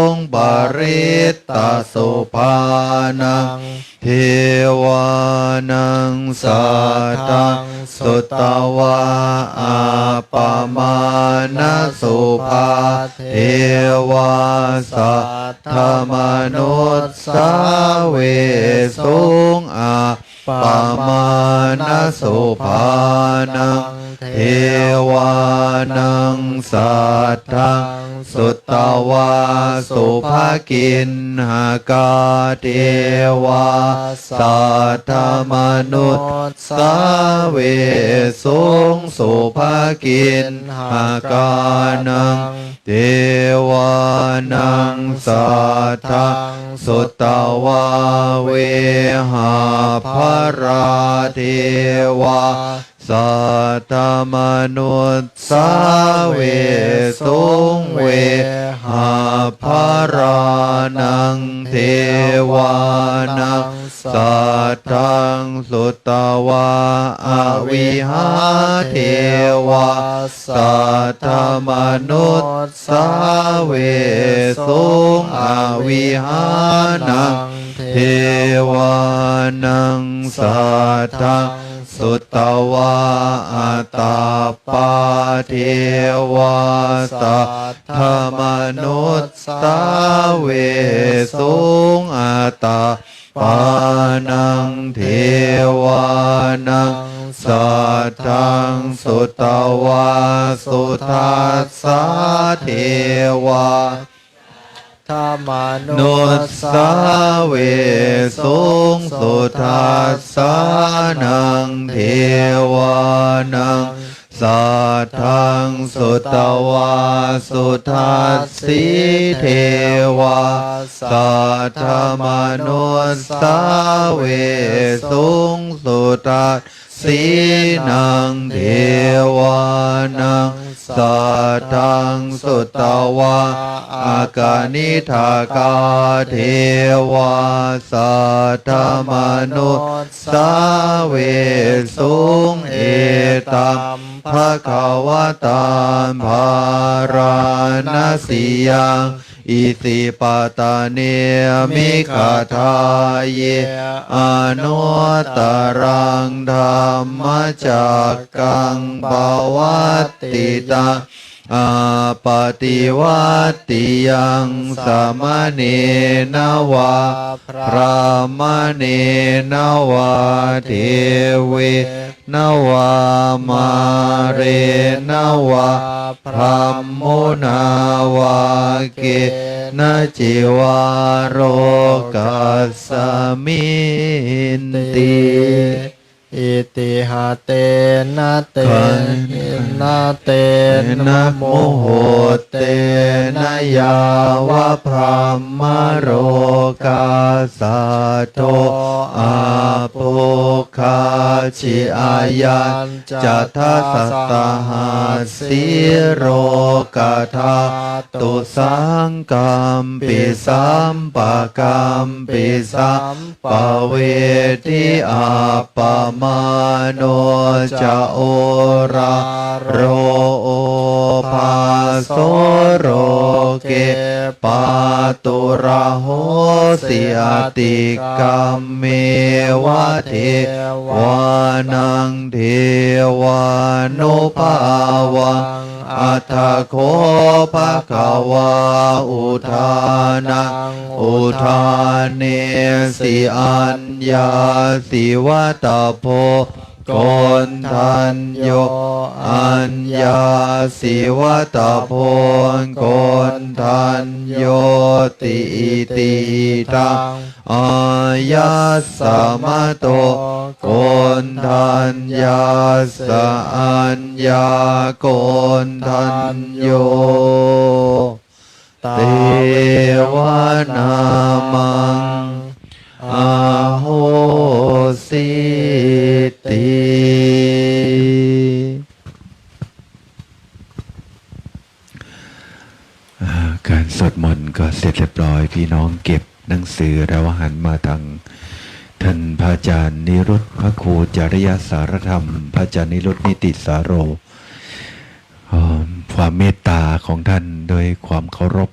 งปริตาสุภานังเทวานังสัทธังสุตวาอาปมานะสุภาเทวาสัทธมนุษย์สาเวสงอาปมานะสุภานังเทวานังสัทธังสุตวาสุภกินหากาเทวาสัทธมนุษย์สาเวสงสุภกินหากานังเทวานังสัทธังสุตวาเวหาภราเทวา สัทธมนุษย์สาเวสุงเวหาภารานังเทวานังสัทธังสุตวาอวิหาเทวาสัทธมนุษย์สาเวสุงอวิหานังเทวานังสัทธังสุตวาอัตตาปาเทวาสัทธมนุษย์สาเวสุงอัตตาปานังเทวานังสัทธังสุตวาสุทัสสะเทวาธรรมนุสสาเวสุงสุทัสสะนังเทวานังสัทธังสุตวาสุทัสสีเทวาสัทธมนุสสาเวสุงสุทัสสีนังเทวานังสัทธังสุตวาอากานิทากาเทวาสัทธมนุสสาเวสุงเอตัมภะคะวะตาภาราณสียังอิติปาตาเนมิขาทายเยอนุตตรังธรรมจักกังปวัตติตังอาปฏิวัติยังสามเณรวาพระมเณรวาเทเวนวามาเรนวาพระมโมนาวาเกนจิวาโรกัสสมินติอิติหะเตนะเตนะเตนะโมโหเตนะยาวะพรหมโรกาสัตโตอาโปคาชิอายัญจัตถสัตตหัสสิโรกาธาตุสังกัมปิสัมปะกัมปิสัมปะเวทิอาปะมาโนจะโอราโรโอภาโสโรเกปาตุระโหสิอติกัมเมวะเทวานังเทวานุภาวังอัตถโคภะคะวะอุทานังอุทานเนสิอัญญาสิวัตโพโกนทันโยอัญญาสิวัตโพโกนทันโยติติตังอายัสสะมะโตโกนทัญญาสะอัญญาโกนทันโยเตวะนามังอาโหสิติการสวดมนต์ก็เสร็จเรียบร้อยพี่น้องเก็บหนังสือแล้วหันมาทางท่านพระอาจารย์นิรุตพระครูจริยสารธรรมพระอาจารย์นิรุตนิติสาโรความเมตตาของท่านโดยความเคารพ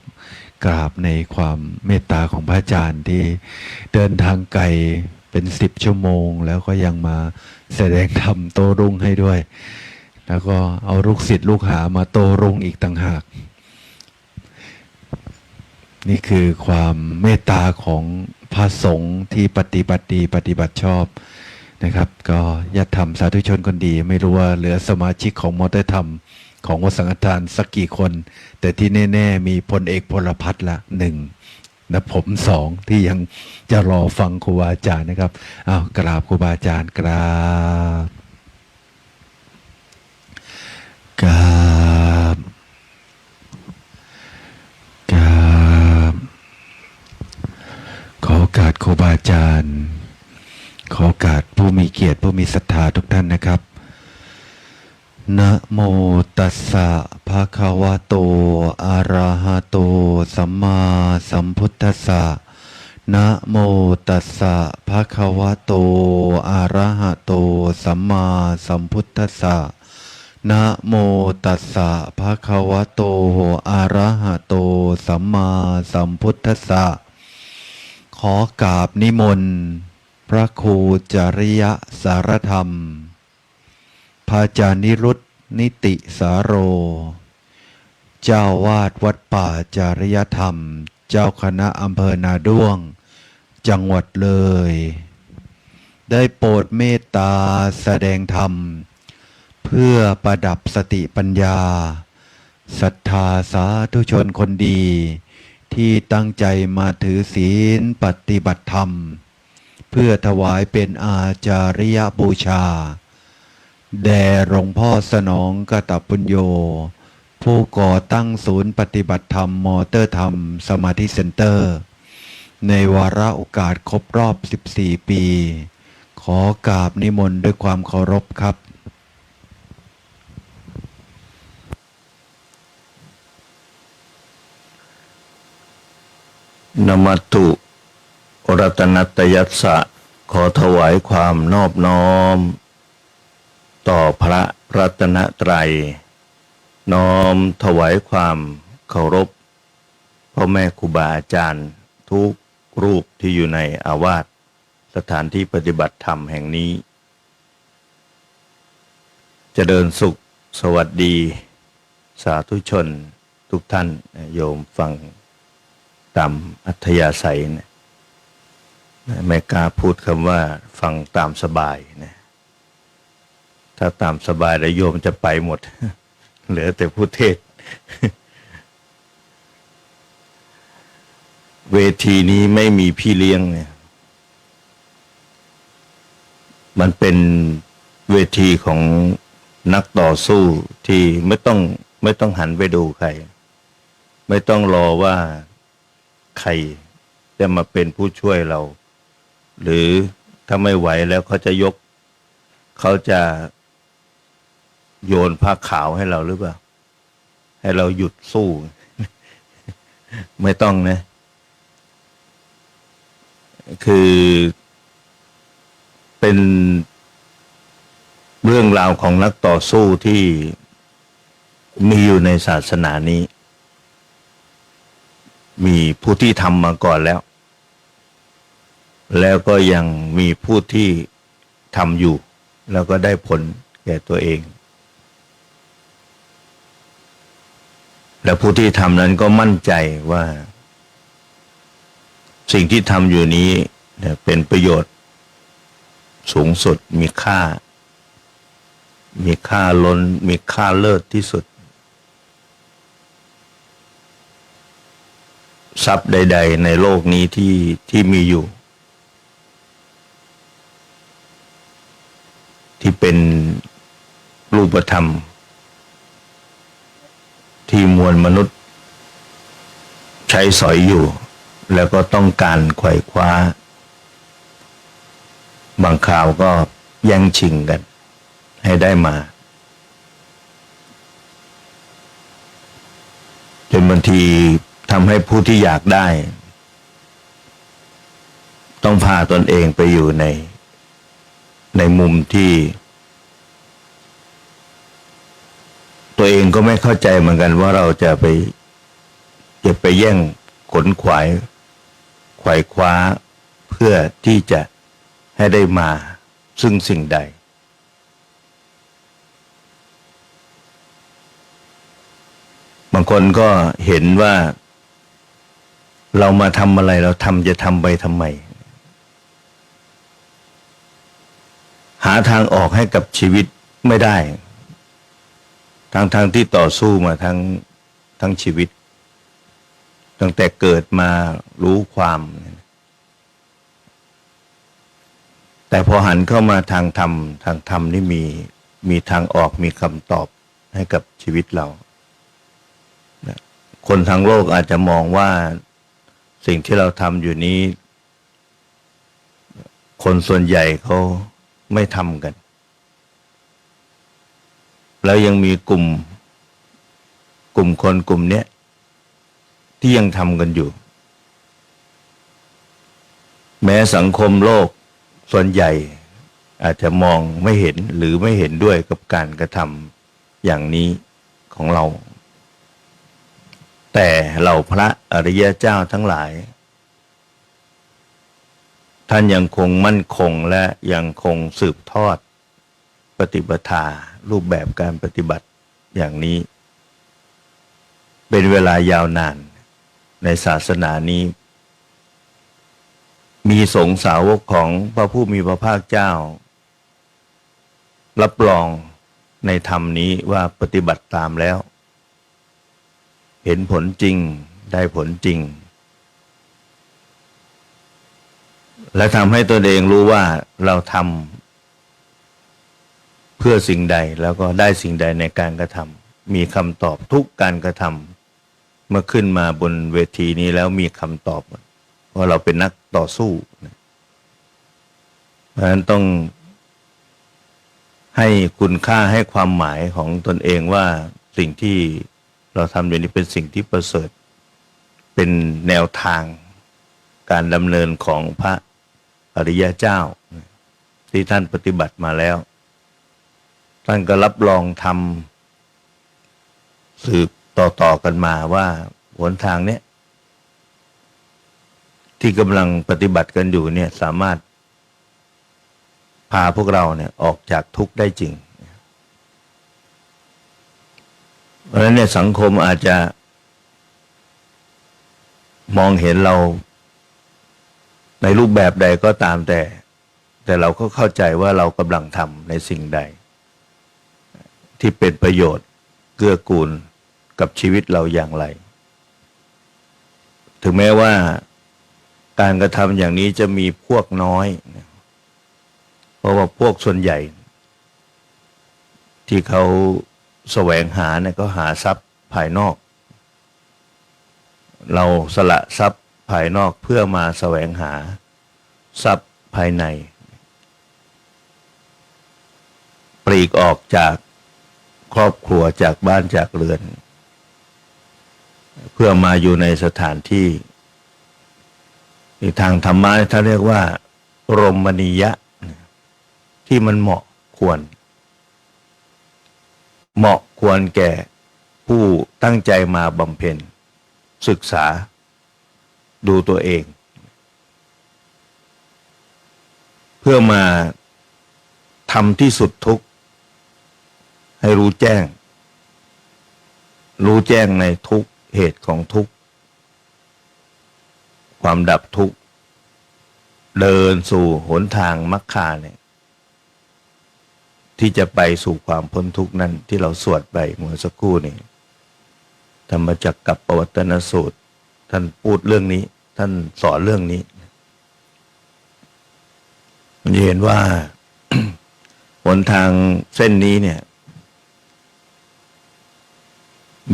กราบในความเมตตาของพระอาจารย์ที่เดินทางไกลเป็น10 ชั่วโมงแล้วก็ยังมาแสดงธรรมโต้รุ่งให้ด้วยแล้วก็เอาลูกศิษย์ลูกหามาโต้รุ่งอีกต่างหากนี่คือความเมตตาของพระสงฆ์ที่ปฏิบัติดีปฏิบัติชอบนะครับก็ญาติธรรมสาธุชนคนดีไม่รู้ว่าเหลือสมาชิกของมอเตอร์ธรรมของวัดสังฆทานสักกี่คนแต่ที่แน่ๆมีพลเอกพลพัฒน์ละ1และผม2ที่ยังจะรอฟังครูบาอาจารย์นะครับอ้าวกราบครูบาอาจารย์กราบกราบกราบขอโอกาสครูบาอาจารย์ขอโอกาสผู้มีเกียรติผู้มีศรัทธาทุกท่านนะครับ นะโมตัสสะภะคะวะโตอะระหะโตสัมมาสัมพุทธัสสะนะโมตัสสะภะคะวะโตอะระหะโตสัมมาสัมพุทธัสสะนะโมตัสสะภะคะวะโตอะระหะโตสัมมาสัมพุทธัสสะขอกราบนิมนต์พระครูจริยสารธรรมพระอาจารย์นิรุตนิติสาโร เจ้าวาดวัดป่าจริยธรรม เจ้าคณะอำเภอนาด้วง จังหวัดเลย ได้โปรดเมตตาแสดงธรรม เพื่อประดับสติปัญญาศรัทธาสาธุชนคนดี ที่ตั้งใจมาถือศีลปฏิบัติธรรม เพื่อถวายเป็นอาจาริยบูชาแด่หลวงพ่อสนองกตปุญโญผู้ก่อตั้งศูนย์ปฏิบัติธรรมมอเตอร์ธรรมสมาธิเซ็นเตอร์ ในวาระโอกาสครบรอบ 14 ปี ขอกราบนิมนต์ด้วยความเคารพครับ นมัตตุรัตนัตยัสสะขอถวายความนอบน้อม ต่อพระรัตนตรัย น้อมถวายความเคารพพ่อแม่ครูบาอาจารย์ทุกรูปที่อยู่ในอาวาสสถานที่ปฏิบัติธรรมแห่งนี้เจริญสุขสวัสดีสาธุชนทุกท่านโยมฟังตามอัธยาศัยนะไม่กล้าพูดคำว่าฟังตามสบายนะถ้าตามสบายแล้วโยมจะไปหมด เหลือแต่ผู้เทศ เวทีนี้ไม่มีพี่เลี้ยงเนี่ยมันเป็นเวทีของนักต่อสู้ที่ไม่ต้องหันไปดูใครไม่ต้องรอว่าใครจะมาเป็นผู้ช่วยเราหรือถ้าไม่ไหวแล้วเขาจะโยนผ้าขาวให้เราหรือเปล่าให้เราหยุดสู้ ไม่ต้องนะคือเป็นเรื่องราวของนักต่อสู้ที่มีอยู่ในศาสนานี้มีผู้ที่ทำมาก่อนแล้วก็ยังมีผู้ที่ทำอยู่แล้วก็ได้ผลแก่ตัวเองและผู้ที่ทำนั้นก็มั่นใจว่าสิ่งที่ทำอยู่นี้เป็นประโยชน์สูงสุดมีค่าล้นมีค่าเลิศที่สุดทรัพย์ใดๆในโลกนี้ที่มีอยู่ที่เป็นรูปธรรมที่มวลมนุษย์ใช้สอยอยู่แล้วก็ต้องการไขว่คว้าบางคราวก็แย่งชิงกันให้ได้มาจนบางทีทำให้ผู้ที่อยากได้ต้องพาตนเองไปอยู่ในมุมที่ตัวเองก็ไม่เข้าใจเหมือนกันว่าเราจะไปแย่งขนขวายไขว่คว้าเพื่อที่จะให้ได้มาซึ่งสิ่งใดบางคนก็เห็นว่าเรามาทำอะไรเราจะทำไปทำไมหาทางออกให้กับชีวิตไม่ได้ทั้งที่ต่อสู้มาทั้งชีวิตตั้งแต่เกิดมารู้ความแต่พอหันเข้ามาทางธรรมนี่มีทางออกมีคำตอบให้กับชีวิตเราคนทั้งโลกอาจจะมองว่าสิ่งที่เราทำอยู่นี้คนส่วนใหญ่เขาไม่ทำกัน แล้วยังมีกลุ่มคนกลุ่มเนี้ยที่ยังทำกันอยู่ แม้สังคมโลกส่วนใหญ่อาจจะมองไม่เห็นหรือไม่เห็นด้วยกับการกระทำอย่างนี้ของเรา แต่เหล่าพระอริยเจ้าทั้งหลายท่านยังคงมั่นคงและยังคงสืบทอดปฏิปทารูปแบบการปฏิบัติอย่างนี้เป็นเวลายาวนานในศาสนานี้มีสงฆ์สาวกของพระผู้มีพระภาคเจ้ารับรองในธรรมนี้ว่าปฏิบัติตามแล้วเห็นผลจริงได้ผลจริงและทำให้ตนเองรู้ว่าเราทำเพื่อสิ่งใดแล้วก็ได้สิ่งใดในการกระทำมีคำตอบทุกการกระทำเมื่อขึ้นมาบนเวทีนี้แล้วมีคำตอบว่าเราเป็นนักต่อสู้เพราะฉะนั้นต้องให้คุณค่าให้ความหมายของตนเองว่าสิ่งที่เราทำอยู่นี้เป็นสิ่งที่ประเสริฐเป็นแนวทางการดำเนินของพระอริยเจ้าที่ท่านปฏิบัติมาแล้วท่านก็รับรองทำสืบต่อกันมาว่าหนทางเนี้ยที่กำลังปฏิบัติกันอยู่เนี่ยสามารถพาพวกเราเนี่ยออกจากทุกข์ได้จริงเพราะฉะนั้นเนี่ยสังคมอาจจะมองเห็นเราในรูปแบบใดก็ตามแต่เราก็เข้าใจว่าเรากำลังทำในสิ่งใดที่เป็นประโยชน์เกื้อกูลกับชีวิตเราอย่างไรถึงแม้ว่าการกระทำอย่างนี้จะมีพวกน้อยเพราะว่าพวกส่วนใหญ่ที่เขาแสวงหาเนี่ยก็หาทรัพย์ภายนอกเราสละทรัพย์ภายนอกเพื่อมาแสวงหาทรัพย์ภายในปลีกออกจากครอบครัวจากบ้านจากเรือนเพื่อมาอยู่ในสถานที่ทางธรรมะท่านเรียกว่ารมณียะที่มันเหมาะควรแก่ผู้ตั้งใจมาบำเพ็ญศึกษาดูตัวเองเพื่อมาทำที่สุดทุกข์ให้รู้แจ้งในทุกเหตุของทุกข์ความดับทุกข์เดินสู่หนทางมรรคเนี่ยที่จะไปสู่ความพ้นทุกข์นั้นที่เราสวดไปเมื่อสักครู่นี้ธรรมจักรกับปวัตตนสูตรท่านพูดเรื่องนี้ท่านสอนเรื่องนี้มันเห็นว่า หนทางเส้นนี้เนี่ย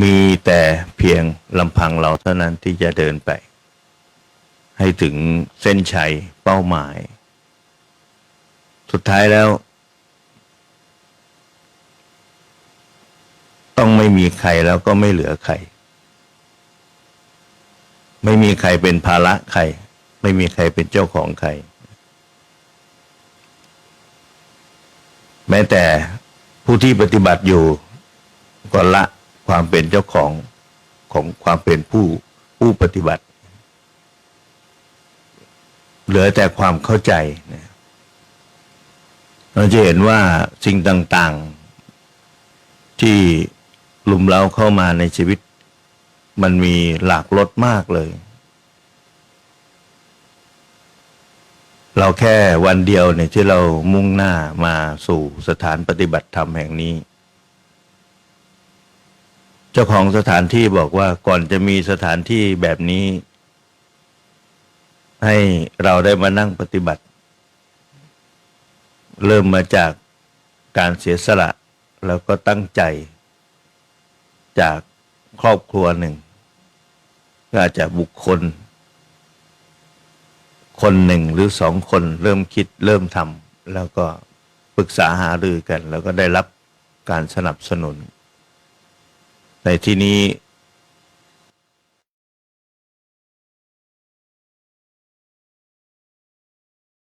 มีแต่เพียงลำพังเราเท่านั้นที่จะเดินไปให้ถึงเส้นชัยเป้าหมายสุดท้ายแล้วต้องไม่มีใครแล้วก็ไม่เหลือใครไม่มีใครเป็นภาระใครไม่มีใครเป็นเจ้าของใครแม้แต่ผู้ที่ปฏิบัติอยู่ก็ละความเป็นเจ้าของความเป็นผู้ปฏิบัติเหลือแต่ความเข้าใจเราจะเห็นว่าสิ่งต่างๆที่ลุมเล้าเข้ามาในชีวิตมันมีหลากรสมากเลยเราแค่วันเดียวเนี่ยที่เรามุ่งหน้ามาสู่สถานปฏิบัติธรรมแห่งนี้เจ้าของสถานที่บอกว่าก่อนจะมีสถานที่แบบนี้ให้เราได้มานั่งปฏิบัติเริ่มมาจากการเสียสละแล้วก็ตั้งใจจากครอบครัวหนึ่งก็อาจจะบุคคลคนหนึ่งหรือสองคนเริ่มคิดเริ่มทำแล้วก็ปรึกษาหารือกันแล้วก็ได้รับ การสนับสนุนในที่นี้